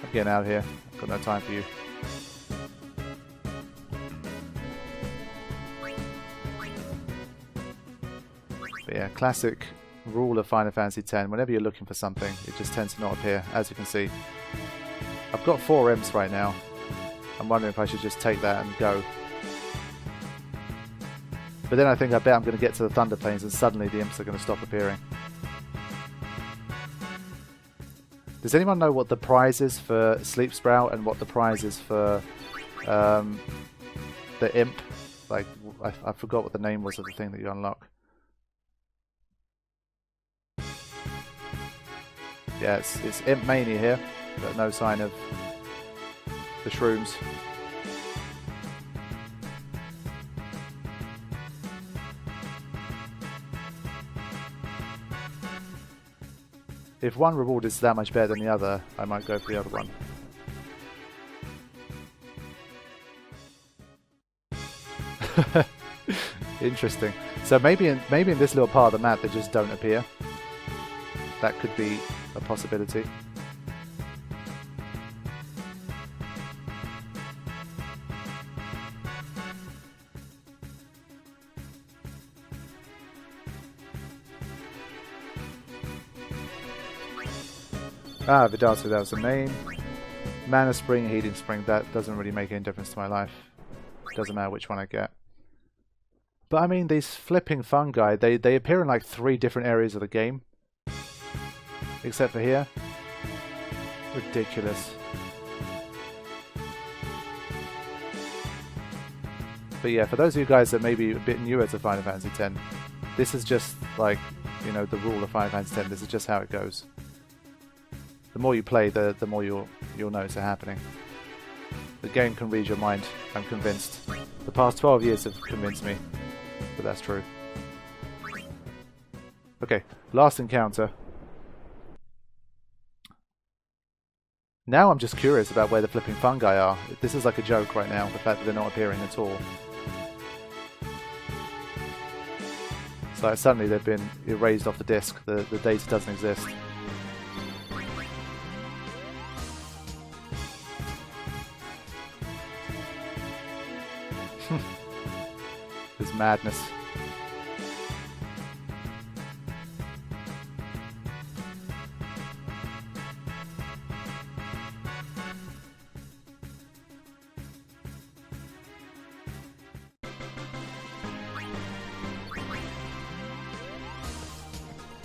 I'm getting out of here. I've got no time for you. But yeah, classic rule of Final Fantasy X. Whenever you're looking for something, it just tends to not appear, as you can see. I've got 4 imps right now. I'm wondering if I should just take that and go. But then I bet I'm going to get to the Thunder Plains and suddenly the imps are going to stop appearing. Does anyone know what the prize is for Sleep Sprout and what the prize is for the imp? Like, I forgot what the name was of the thing that you unlock. Yeah, it's Imp Mania here, but no sign of the shrooms. If one reward is that much better than the other, I might go for the other one. Interesting. So maybe in this little part of the map they just don't appear. That could be a possibility. Ah, Vidalto, that was the name. Mana Spring, Heating Spring, that doesn't really make any difference to my life. Doesn't matter which one I get. But I mean, these flipping fungi, they appear in like 3 different areas of the game. Except for here. Ridiculous. But yeah, for those of you guys that may be a bit newer to Final Fantasy X, this is just like, you know, the rule of Final Fantasy X. This is just how it goes. The more you play, the more you'll notice it happening. The game can read your mind, I'm convinced. The past 12 years have convinced me that that's true. Okay, last encounter. Now I'm just curious about where the flipping fungi are. This is like a joke right now, the fact that they're not appearing at all. It's like suddenly they've been erased off the disk. The data doesn't exist. This madness.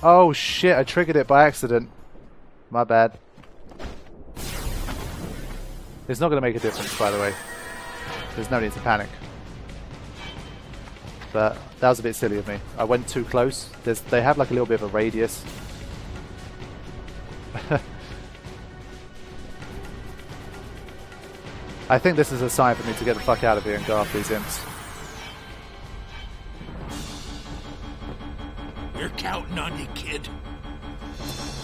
Oh shit, I triggered it by accident. My bad. It's not going to make a difference, by the way. There's no need to panic. But that was a bit silly of me. I went too close. They have like a little bit of a radius. I think this is a sign for me to get the fuck out of here and go after these imps. We're counting on you, kid.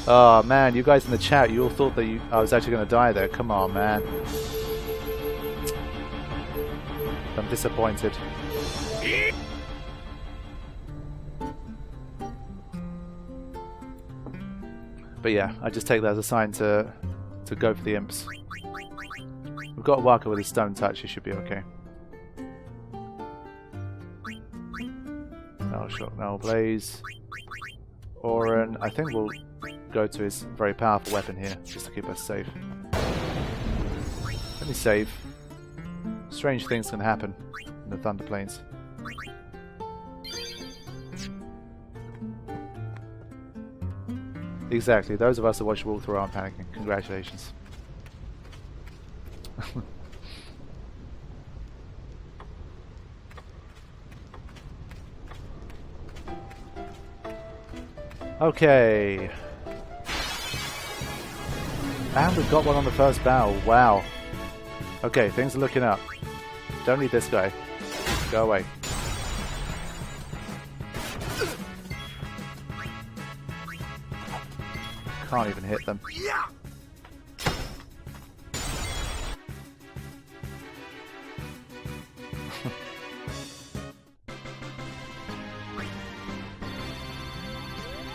Oh man, you guys in the chat, you all thought that I was actually going to die there. Come on, man. I'm disappointed. But yeah, I just take that as a sign to go for the imps. We've got Waka with his stone touch, he should be okay. No shock, no blaze. Orin, I think we'll go to his very powerful weapon here, just to keep us safe. Let me save. Strange things can happen in the Thunder Plains. Exactly, those of us that watch the walkthrough aren't panicking. Congratulations. Okay. And we've got one on the first battle. Wow. Okay, things are looking up. Don't need this guy. Go away. Can't even hit them.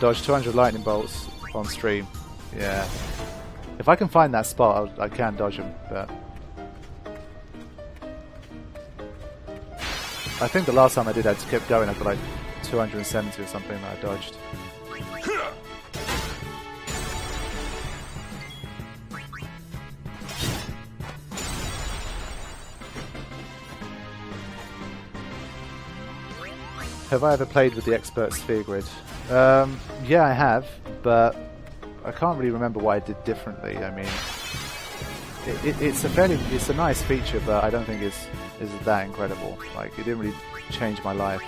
Dodge 200 lightning bolts on stream. Yeah. If I can find that spot, I can dodge them, but... I think the last time I did, I just kept going. I got like 270 or something that I dodged. Have I ever played with the expert sphere grid? Yeah, I have, but I can't really remember what I did differently. I mean, it's a nice feature, but I don't think it's that incredible. Like, it didn't really change my life.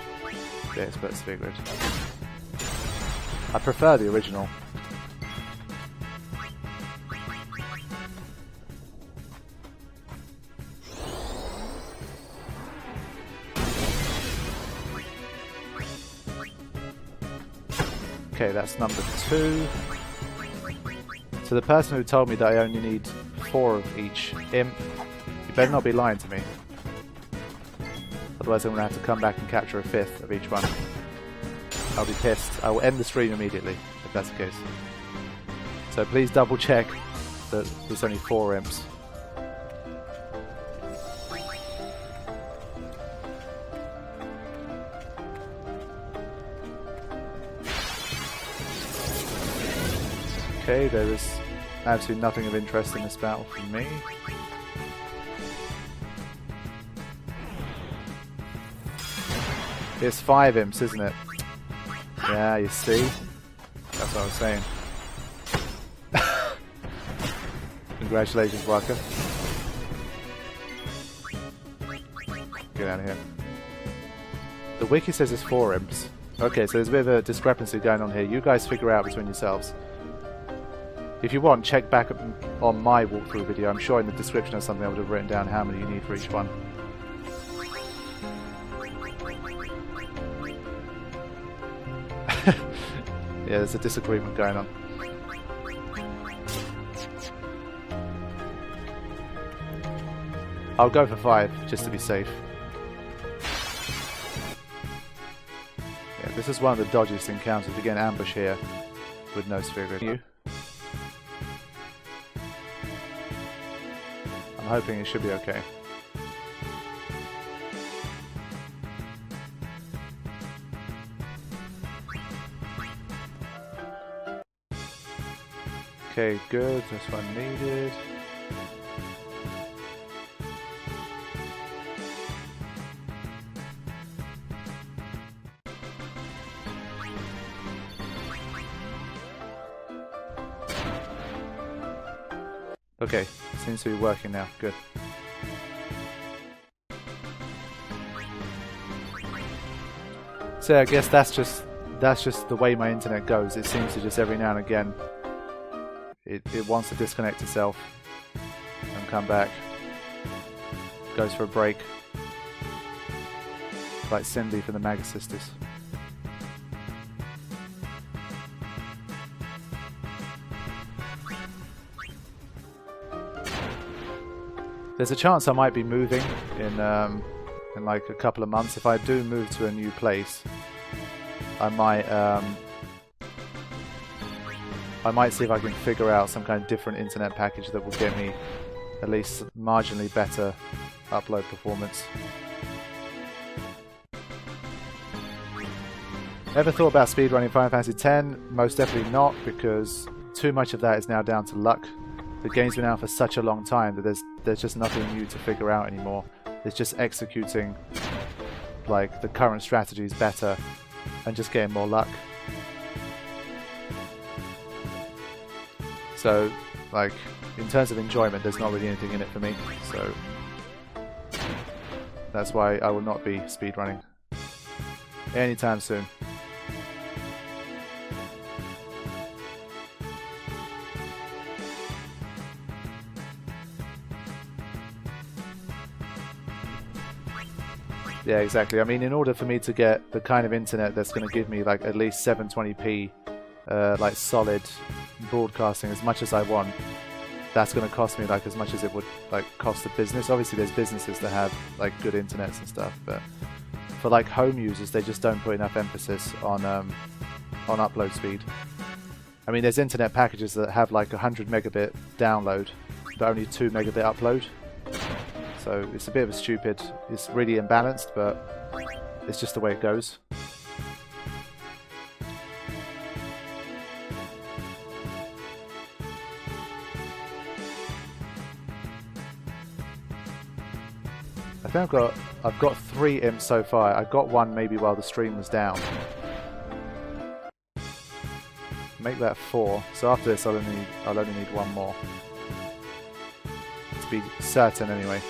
The expert sphere grid. I prefer the original. Okay, that's number 2. So the person who told me that I only need 4 of each imp, you better not be lying to me. Otherwise I'm going to have to come back and capture a 5th of each one. I'll be pissed. I will end the stream immediately, if that's the case. So please double check that there's only 4 imps. Okay, there is absolutely nothing of interest in this battle for me. It's 5 imps, isn't it? Yeah, you see? That's what I was saying. Congratulations, Waka. Get out of here. The wiki says it's 4 imps. Okay, so there's a bit of a discrepancy going on here. You guys figure out between yourselves. If you want, check back on my walkthrough video. I'm sure in the description or something I would have written down how many you need for each one. Yeah, there's a disagreement going on. I'll go for 5, just to be safe. Yeah, this is one of the dodgiest encounters. To get an ambush here with no sphere grid. You? I'm hoping it should be okay. Okay, good. That's what I needed. Okay, seems to be working now. Good. So I guess that's just the way my internet goes. It seems to just every now and again it wants to disconnect itself and come back. Goes for a break. Like Cindy from the Maga Sisters. There's a chance I might be moving in like a couple of months. If I do move to a new place, I might see if I can figure out some kind of different internet package that will get me at least marginally better upload performance. Ever thought about speedrunning Final Fantasy X? Most definitely not, because too much of that is now down to luck. The game's been out for such a long time that there's just nothing new to figure out anymore. It's just executing like the current strategies better and just getting more luck. So, like, in terms of enjoyment, there's not really anything in it for me. So that's why I will not be speedrunning anytime soon. Yeah, exactly. I mean, in order for me to get the kind of internet that's going to give me like at least 720p, like solid broadcasting as much as I want, that's going to cost me like as much as it would like cost the business. Obviously, there's businesses that have like good internets and stuff, but for like home users, they just don't put enough emphasis on upload speed. I mean, there's internet packages that have like 100 megabit download, but only 2 megabit upload. So it's a bit of a stupid, it's really imbalanced, but it's just the way it goes. I think I've got 3 imps so far. I got one maybe while the stream was down. Make that 4. So after this, I'll only need 1 more. To be certain, anyway.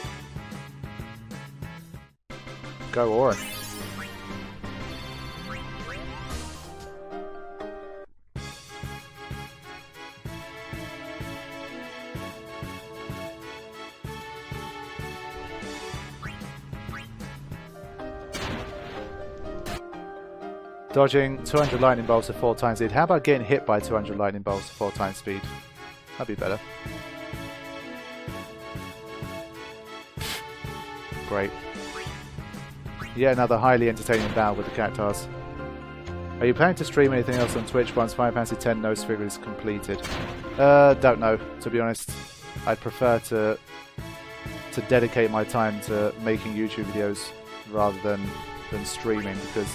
Go Orin. Dodging 200 lightning bolts at 4 times speed. How about getting hit by 200 lightning bolts at 4 times speed? That'd be better. Great. Yet another highly entertaining battle with the cactars. Are you planning to stream anything else on Twitch once Final Fantasy X nose figure is completed? Don't know, to be honest. I'd prefer to dedicate my time to making YouTube videos rather than streaming, because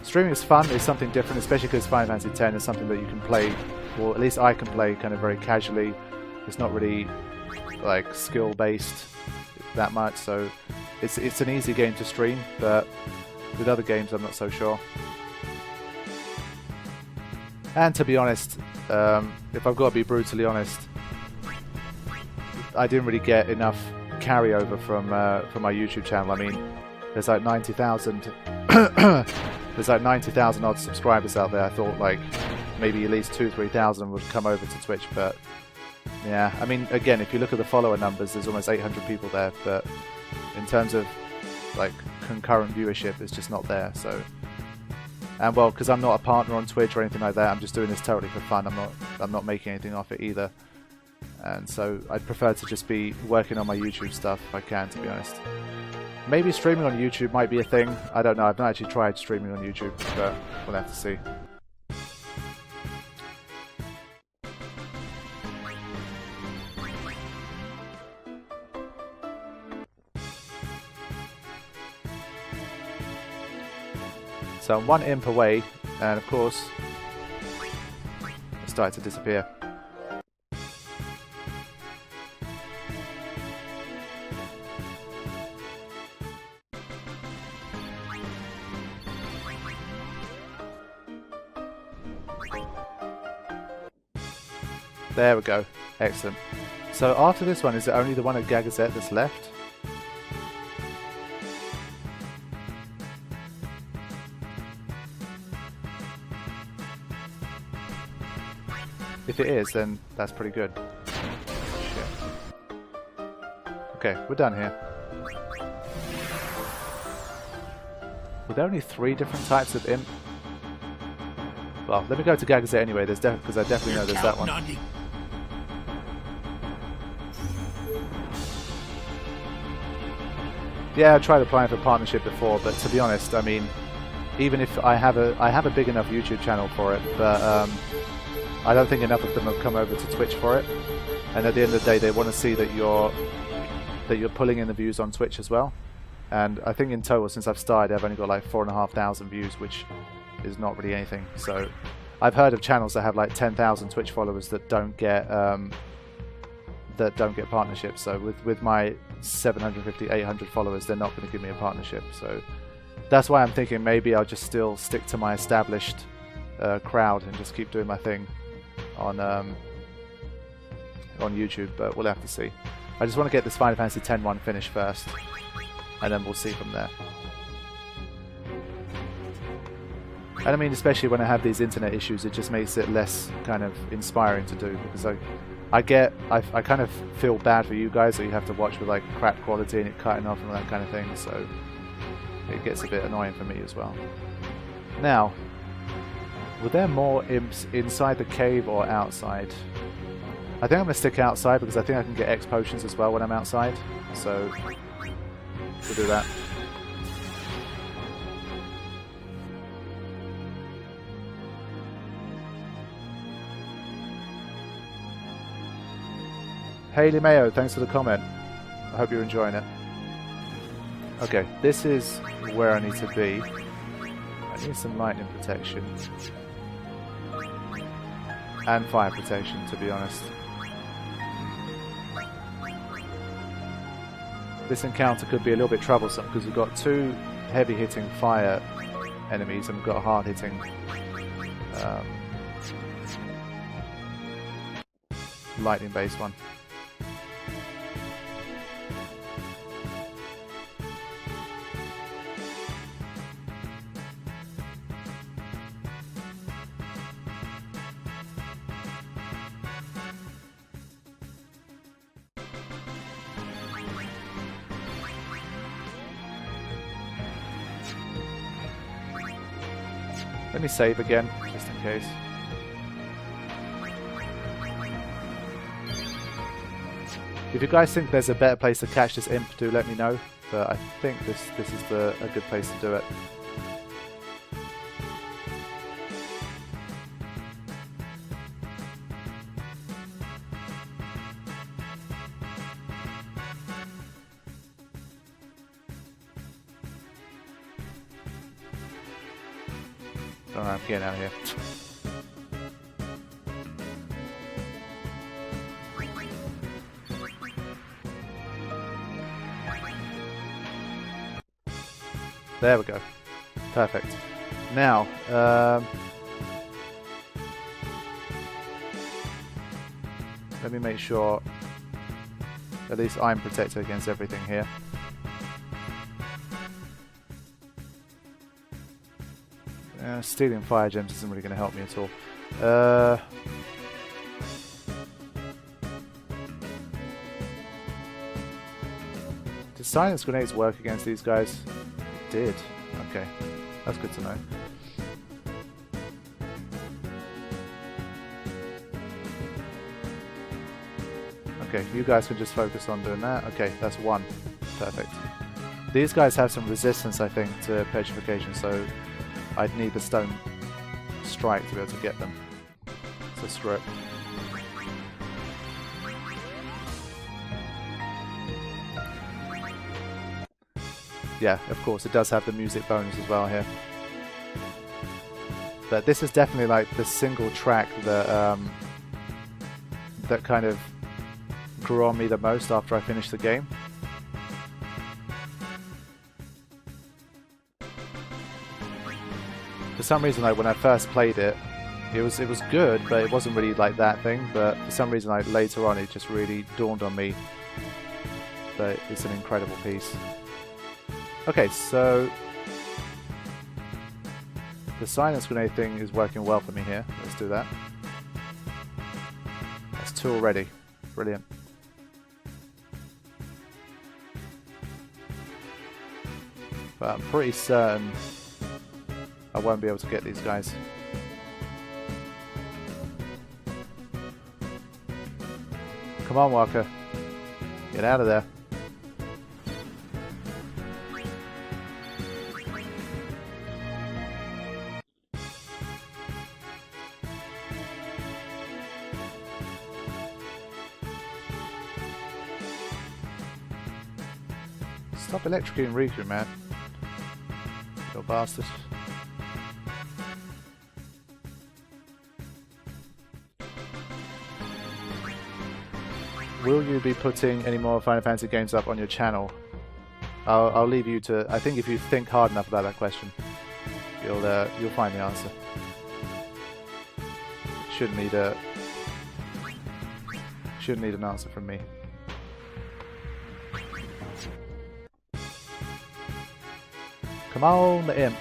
streaming is fun, it's something different, especially because Final Fantasy X is something that you can play, or at least I can play kind of very casually. It's not really like skill based that much, so it's an easy game to stream, but with other games I'm not so sure. And to be honest, if I've got to be brutally honest, I didn't really get enough carryover from my YouTube channel. I mean, there's like 90,000 there's like 90,000 odd subscribers out there. I thought like maybe at least 2,000-3,000 would come over to Twitch, but yeah, I mean, again, if you look at the follower numbers, there's almost 800 people there, but in terms of like concurrent viewership, it's just not there. So, and well, because I'm not a partner on Twitch or anything like that, I'm just doing this totally for fun. I'm not making anything off it either, and so I'd prefer to just be working on my YouTube stuff if I can, to be honest. Maybe streaming on YouTube might be a thing. I don't know. I've not actually tried streaming on YouTube, but we'll have to see. So I'm 1 imp away, and of course, it started to disappear. There we go. Excellent. So after this one, is it only the one at Gagazette that's left? If it is, then that's pretty good. Shit. Okay, we're done here. Were there only 3 different types of imp? Well, let me go to Gagazette anyway, because I definitely know there's that one. Yeah, I tried applying for partnership before, but to be honest, I mean, even if I have a big enough YouTube channel for it, but I don't think enough of them have come over to Twitch for it. And at the end of the day, they want to see that you're pulling in the views on Twitch as well. And I think in total, since I've started, I've only got like 4,500 views, which is not really anything. So I've heard of channels that have like 10,000 Twitch followers that don't get partnerships. So with my 750, 800 followers, they're not going to give me a partnership. So that's why I'm thinking maybe I'll just still stick to my established crowd and just keep doing my thing on YouTube. But we'll have to see. I just want to get this Final Fantasy X one finished first, and then we'll see from there. And I mean, especially when I have these internet issues, it just makes it less kind of inspiring to do, because I kind of feel bad for you guys that you have to watch with like crap quality and it cutting off and all that kind of thing, so it gets a bit annoying for me as well. Now, were there more imps inside the cave or outside? I think I'm going to stick outside because I think I can get X potions as well when I'm outside, so we'll do that. Haley Mayo, thanks for the comment. I hope you're enjoying it. Okay, this is where I need to be. I need some lightning protection. And fire protection, to be honest. this encounter could be a little bit troublesome because we've got two heavy-hitting fire enemies and we've got a hard-hitting lightning-based one. Let me save again, just in case. If you guys think there's a better place to catch this imp, do let me know. But I think this is a good place to do it. Alright, I'm getting out of here. There we go. Perfect. Now, let me make sure at least I'm protected against everything here. Stealing fire gems isn't really going to help me at all. Did silence grenades work against these guys? It did. Okay, that's good to know. Okay, you guys can just focus on doing that. Okay, that's one. Perfect. These guys have some resistance, I think, to petrification, so I'd need the stone strike to be able to get them. So screw it. Yeah, of course, it does have the music bonus as well here. But this is definitely like the single track that that kind of grew on me the most after I finished the game. For some reason, like when I first played it, it was good, but it wasn't really like that thing. But for some reason, like later on, it just really dawned on me that it's an incredible piece. Okay, so the silence grenade thing is working well for me here. Let's do that. That's two already. Brilliant. But I'm pretty certain I won't be able to get these guys. Come on, Walker. Get out of there. Stop electrocuting Riku, man. Little bastard. Will you be putting any more Final Fantasy games up on your channel? I'll leave you to. I think if you think hard enough about that question, you'll find the answer. Shouldn't need an answer from me. Come on, the imp.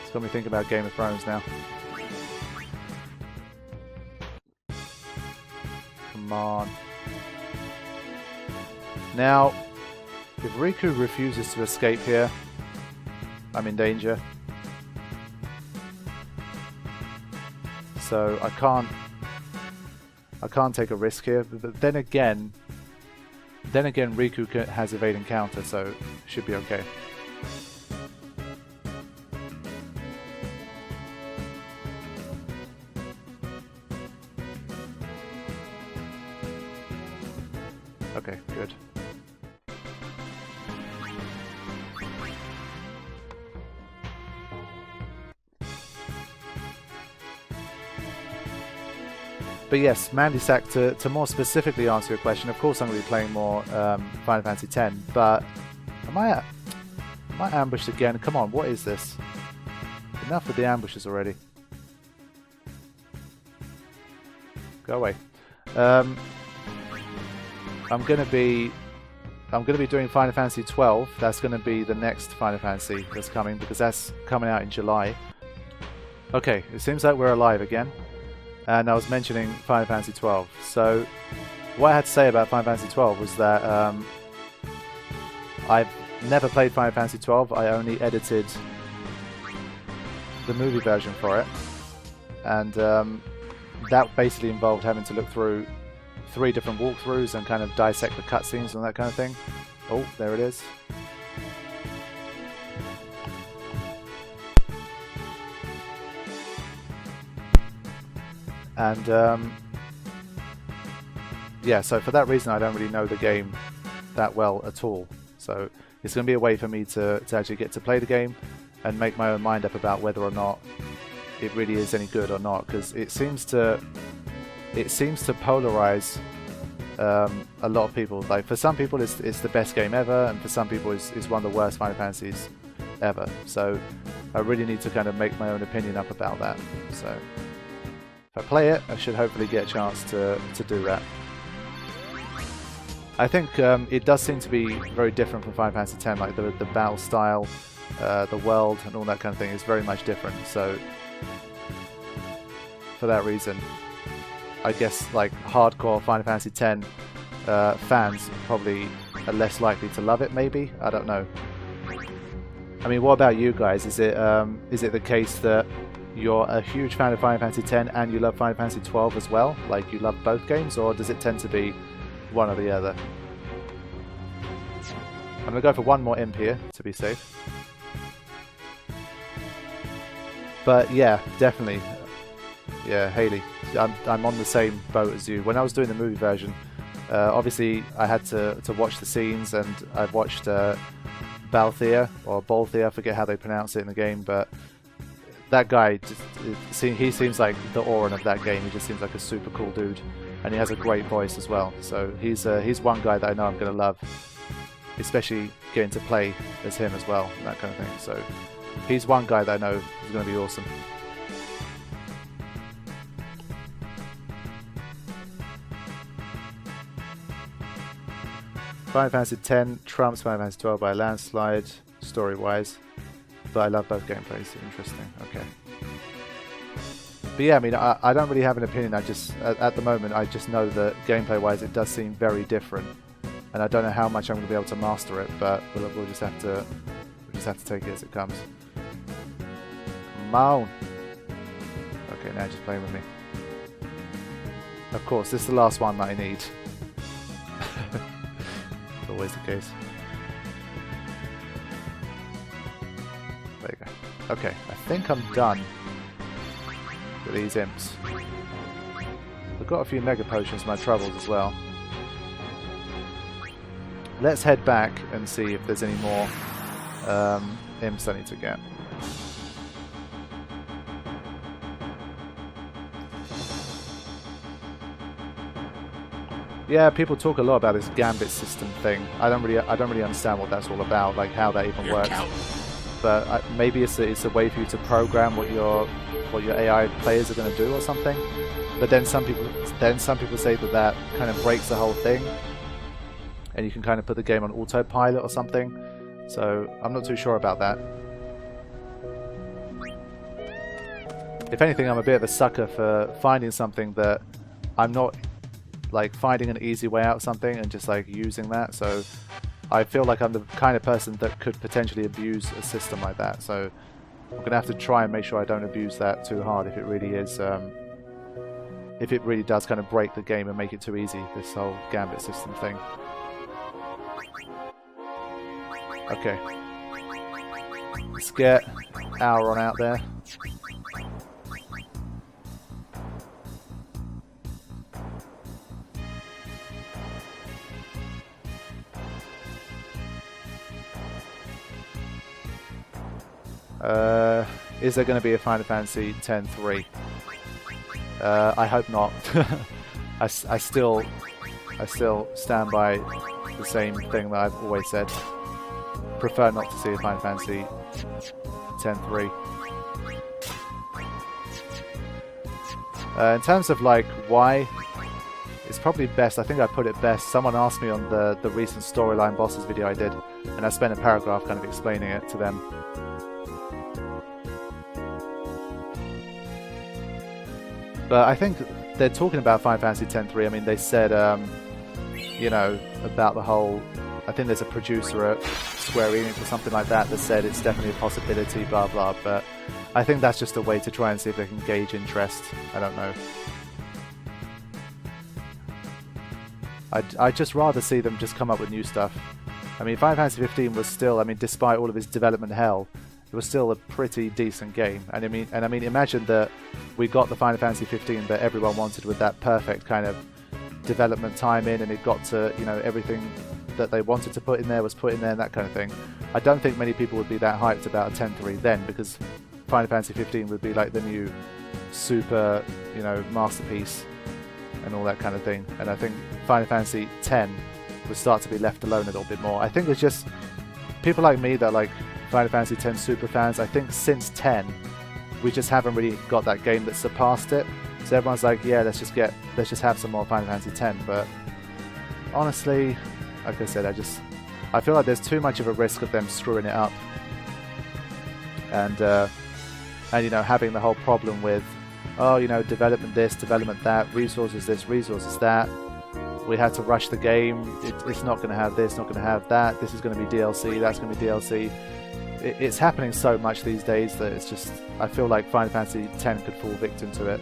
It's got me thinking about Game of Thrones now. Come on. Now, if Riku refuses to escape here, I'm in danger. So I can't take a risk here. But then again, Riku has evade encounter, so should be okay. Okay, good. But yes, Mandy Sack, to more specifically answer your question, of course I'm going to be playing more Final Fantasy X, but am I ambushed again? Come on, what is this? Enough with the ambushes already. Go away. I'm going to be doing Final Fantasy 12. That's going to be the next Final Fantasy that's coming, because that's coming out in July. Okay, it seems like we're alive again. And I was mentioning Final Fantasy 12. So, what I had to say about Final Fantasy 12 was that I've never played Final Fantasy 12. I only edited the movie version for it. And that basically involved having to look through 3 different walkthroughs and kind of dissect the cutscenes and that kind of thing. Oh, there it is. And yeah, so for that reason I don't really know the game that well at all. So it's going to be a way for me to actually get to play the game and make my own mind up about whether or not it really is any good or not, because it seems to polarize a lot of people. Like, for some people it's the best game ever, and for some people it's one of the worst Final Fantasies ever. So I really need to kind of make my own opinion up about that. So if I play it, I should hopefully get a chance to do that. I think it does seem to be very different from Final Fantasy X, like the battle style, the world and all that kind of thing is very much different. So for that reason, I guess like hardcore Final Fantasy X fans probably are less likely to love it, maybe? I don't know. I mean, what about you guys? Is it the case that you're a huge fan of Final Fantasy X and you love Final Fantasy 12 as well? Like, you love both games, or does it tend to be one or the other? I'm going to go for one more imp here, to be safe. But yeah, definitely. Yeah, Haley, I'm on the same boat as you. When I was doing the movie version, obviously I had to watch the scenes, and I've watched Balthier, or Balthier, I forget how they pronounce it in the game, but that guy, he seems like the Auron of that game. He just seems like a super cool dude, and he has a great voice as well. So he's one guy that I know I'm going to love, especially getting to play as him as well, and that kind of thing. So he's one guy that I know is going to be awesome. Final Fantasy X trumps Final Fantasy 12 by a landslide, story-wise. But I love both gameplays. Interesting. Okay. But yeah, I mean, I don't really have an opinion. I just, at the moment, I just know that gameplay-wise, it does seem very different, and I don't know how much I'm going to be able to master it. But we'll just have to take it as it comes. Come on. Okay, now just playing with me. Of course, this is the last one that I need. It's always the case. There you go. Okay, I think I'm done with these imps. I've got a few mega potions for my troubles as well. Let's head back and see if there's any more imps I need to get. Yeah, people talk a lot about this gambit system thing. I don't really understand what that's all about, like how that even works. But maybe it's a way for you to program what your AI players are going to do or something. But then some people say that kind of breaks the whole thing, and you can kind of put the game on autopilot or something. So I'm not too sure about that. If anything, I'm a bit of a sucker for finding something that I'm not like finding an easy way out of something and just like using that. So I feel like I'm the kind of person that could potentially abuse a system like that. So I'm gonna have to try and make sure I don't abuse that too hard if it really is, if it really does kind of break the game and make it too easy, this whole gambit system thing. Okay, let's get Auron out there. Is there going to be a Final Fantasy X-3? I hope not. I still stand by the same thing that I've always said. Prefer not to see a Final Fantasy X-3. In terms of like why, it's probably best, I think I put it best, someone asked me on the recent storyline bosses video I did, and I spent a paragraph kind of explaining it to them. But I think they're talking about Final Fantasy X-3. I mean, they said, you know, about the whole, I think there's a producer at Square Enix or something like that that said it's definitely a possibility, blah blah, but I think that's just a way to try and see if they can gauge interest. I don't know. I'd just rather see them just come up with new stuff. I mean, Final Fantasy 15 was still, I mean, despite all of its development hell, it was still a pretty decent game. And I mean, imagine that we got the Final Fantasy 15 that everyone wanted with that perfect kind of development time in, and it got to, you know, everything that they wanted to put in there was put in there, and that kind of thing. I don't think many people would be that hyped about a 10-3 then, because Final Fantasy 15 would be like the new super, you know, masterpiece and all that kind of thing. And I think Final Fantasy X would start to be left alone a little bit more. I think it's just people like me that like Final Fantasy X super fans. I think since 10, we just haven't really got that game that surpassed it. So everyone's like, yeah, let's just have some more Final Fantasy X. But honestly, like I said, I feel like there's too much of a risk of them screwing it up, and you know, having the whole problem with, oh, you know, development this, development that, resources this, resources that. We had to rush the game. It's not going to have this, not going to have that. This is going to be DLC. That's going to be DLC. It's happening so much these days that it's just, I feel like Final Fantasy X could fall victim to it.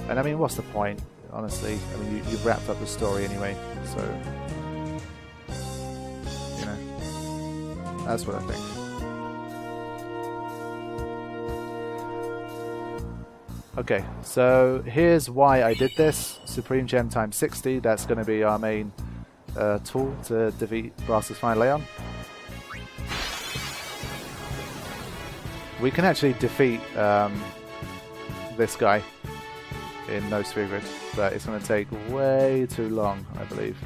And I mean, what's the point, honestly? I mean, you've wrapped up the story anyway, so, you know, that's what I think. Okay, so here's why I did this. Supreme Gem times 60, that's going to be our main tool to defeat Brass's Final Aeon. We can actually defeat this guy in no sphere grid, but it's going to take way too long, I believe.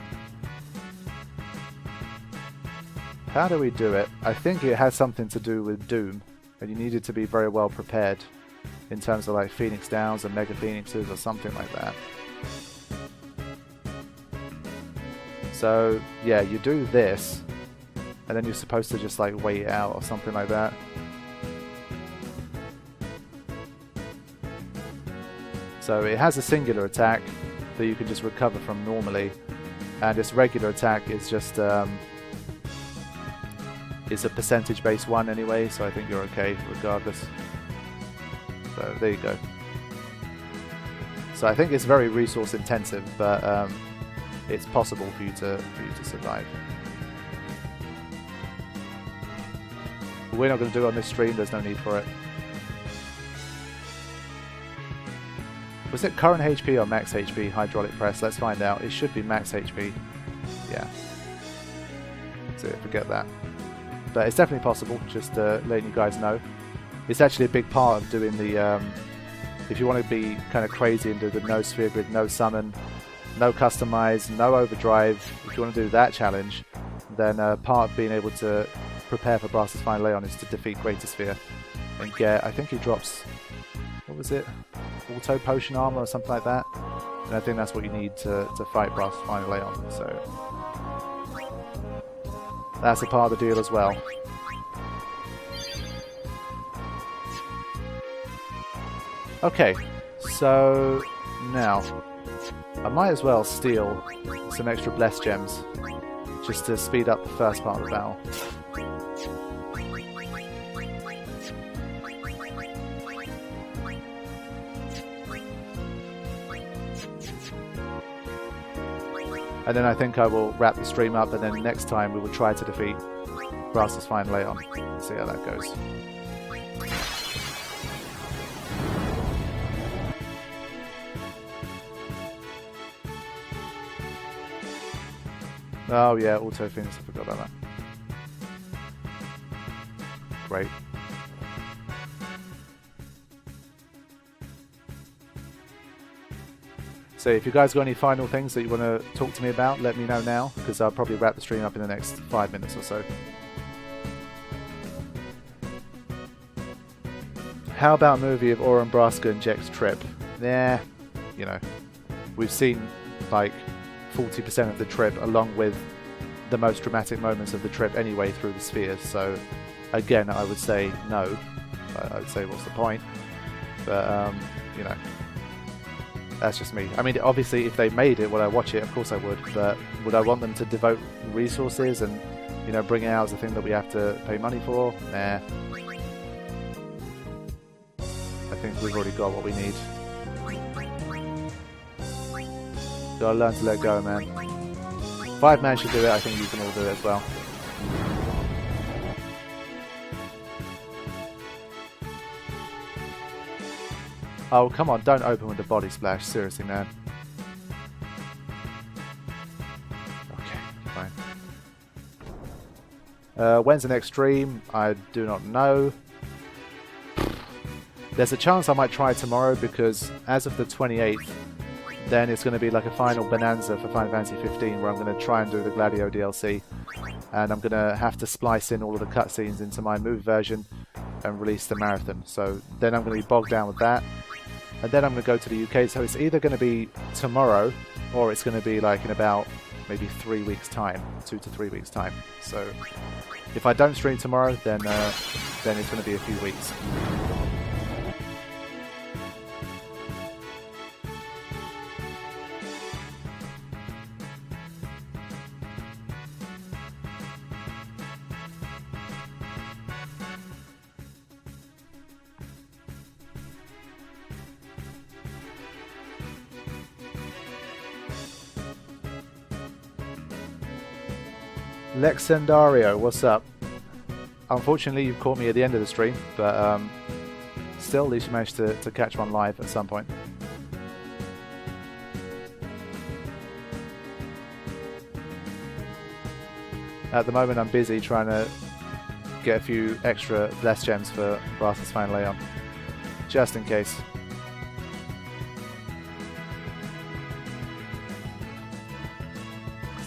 How do we do it? I think it has something to do with Doom, and you needed to be very well prepared in terms of like Phoenix Downs and Mega Phoenixes or something like that. So yeah, you do this, and then you're supposed to just like wait it out or something like that. So it has a singular attack that you can just recover from normally, and its regular attack is just it's a percentage based one anyway, so I think you're okay regardless. So there you go. So I think it's very resource intensive, but it's possible for you to survive. We're not going to do it on this stream. There's no need for it. Was it current HP or max HP hydraulic press? Let's find out. It should be max HP. Yeah. So forget that. But it's definitely possible. Just letting you guys know. It's actually a big part of doing the, if you want to be kind of crazy and do the no sphere grid, no summon, no customize, no overdrive, if you want to do that challenge, then part of being able to prepare for Brass's Final Aeon is to defeat Greater Sphere and get, I think he drops, what was it, auto potion armor or something like that, and I think that's what you need to fight Brass's Final Aeon, so that's a part of the deal as well. Okay, so now I might as well steal some extra blessed gems just to speed up the first part of the battle. And then I think I will wrap the stream up, and then next time we will try to defeat Brass's Final Aeon. See how that goes. Oh yeah, auto Phoenix, I forgot about that. Great. So if you guys got any final things that you want to talk to me about, let me know now, because I'll probably wrap the stream up in the next 5 minutes or so. How about a movie of Oren Braska and Jack's trip? Nah, you know, we've seen like 40% of the trip along with the most dramatic moments of the trip anyway through the spheres, so again I would say no. I would say what's the point, but you know, that's just me. I mean, obviously if they made it, would I watch it? Of course I would, but would I want them to devote resources and, you know, bring it out as a thing that we have to pay money for? Nah. I think we've already got what we need. Gotta learn to let go, man. 5 man should do it, I think you can all do it as well. Oh, come on, don't open with the body splash, seriously, man. Okay, fine. When's the next stream? I do not know. There's a chance I might try tomorrow, because as of the 28th, then it's going to be like a final bonanza for Final Fantasy 15 where I'm going to try and do the Gladio DLC, and I'm going to have to splice in all of the cutscenes into my movie version and release the marathon. So then I'm going to be bogged down with that, and then I'm going to go to the UK. So it's either going to be tomorrow or it's going to be like in about maybe 3 weeks time, 2 to 3 weeks time. So if I don't stream tomorrow, then it's going to be a few weeks. Lexendario, what's up? Unfortunately, you've caught me at the end of the stream, but still, at least you managed to catch one live at some point. At the moment, I'm busy trying to get a few extra blessed gems for Brass's Fan Leon, just in case.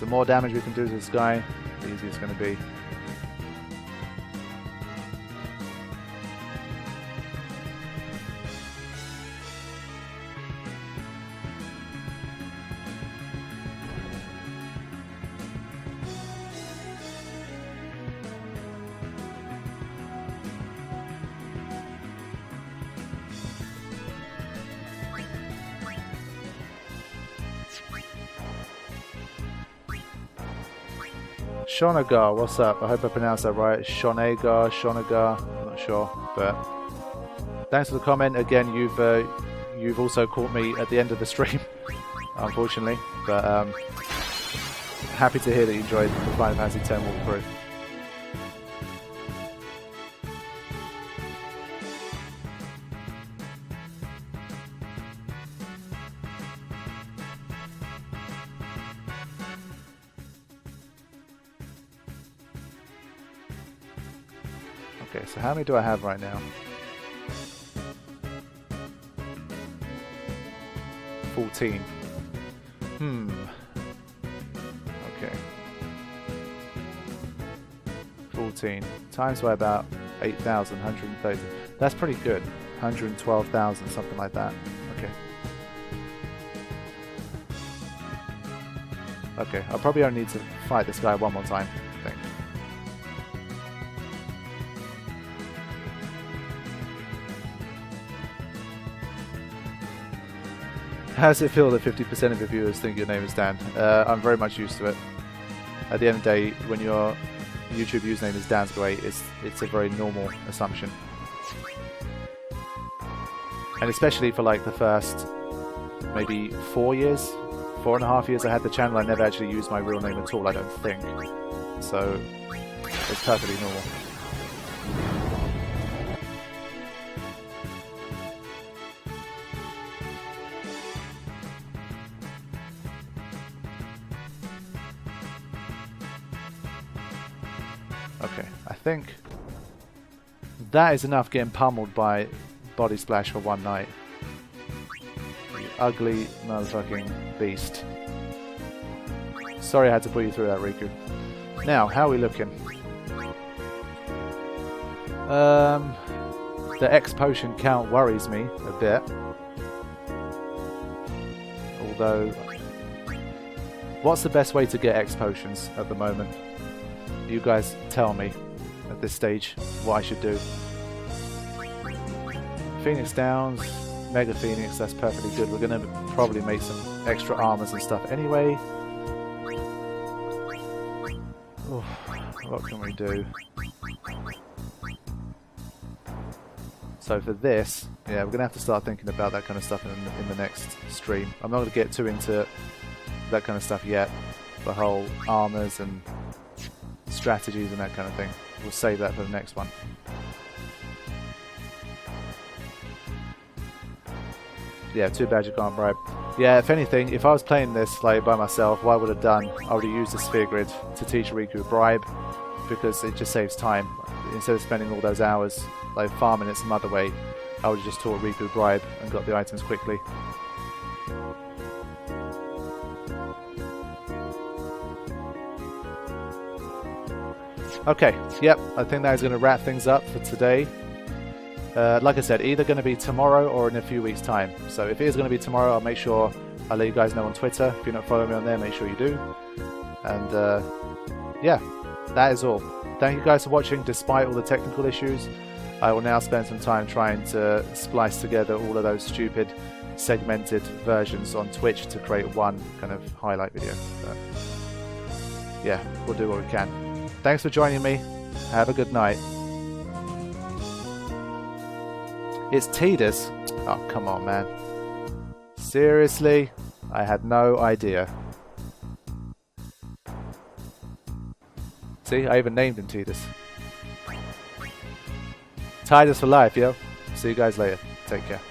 The more damage we can do to this guy, the easier it's going to be. Shonagar, what's up? I hope I pronounced that right. Shonagar, I'm not sure, but thanks for the comment. Again, you've also caught me at the end of the stream, unfortunately, but happy to hear that you enjoyed the Final Fantasy X walkthrough. Okay, so how many do I have right now? 14. Okay. 14 times by about 8,000, 130. That's pretty good. 112,000, something like that. Okay. Okay, I'll probably only need to fight this guy one more time, I think. How does it feel that 50% of your viewers think your name is Dan? I'm very much used to it. At the end of the day, when your YouTube username is Dan's Great, it's a very normal assumption. And especially for like the first maybe 4.5 years I had the channel, I never actually used my real name at all, I don't think. So it's perfectly normal. Okay, I think that is enough getting pummeled by Body Splash for one night. ugly motherfucking beast. Sorry I had to put you through that, Riku. Now, how are we looking? The X potion count worries me a bit. Although, what's the best way to get X potions at the moment? You guys tell me at this stage what I should do. Phoenix Downs, Mega Phoenix, that's perfectly good. We're going to probably make some extra armors and stuff anyway. Oof, what can we do? So for this, yeah, we're going to have to start thinking about that kind of stuff in the next stream. I'm not going to get too into that kind of stuff yet. The whole armors and strategies and that kind of thing. We'll save that for the next one. Yeah, too bad you can't bribe. Yeah, if anything, if I was playing this like by myself, what I would have done, I would have used the sphere grid to teach Riku bribe, because it just saves time. Instead of spending all those hours like farming it some other way, I would have just taught Riku bribe and got the items quickly. Okay, yep, I think that is going to wrap things up for today. Like I said, either going to be tomorrow or in a few weeks' time. So if it is going to be tomorrow, I'll make sure I'll let you guys know on Twitter. If you're not following me on there, make sure you do. And yeah, that is all. Thank you guys for watching despite all the technical issues. I will now spend some time trying to splice together all of those stupid segmented versions on Twitch to create one kind of highlight video. But yeah, we'll do what we can. Thanks for joining me. Have a good night. It's Tidus. Oh, come on, man. Seriously? I had no idea. See, I even named him Tidus. Tidus for life, yo. See you guys later. Take care.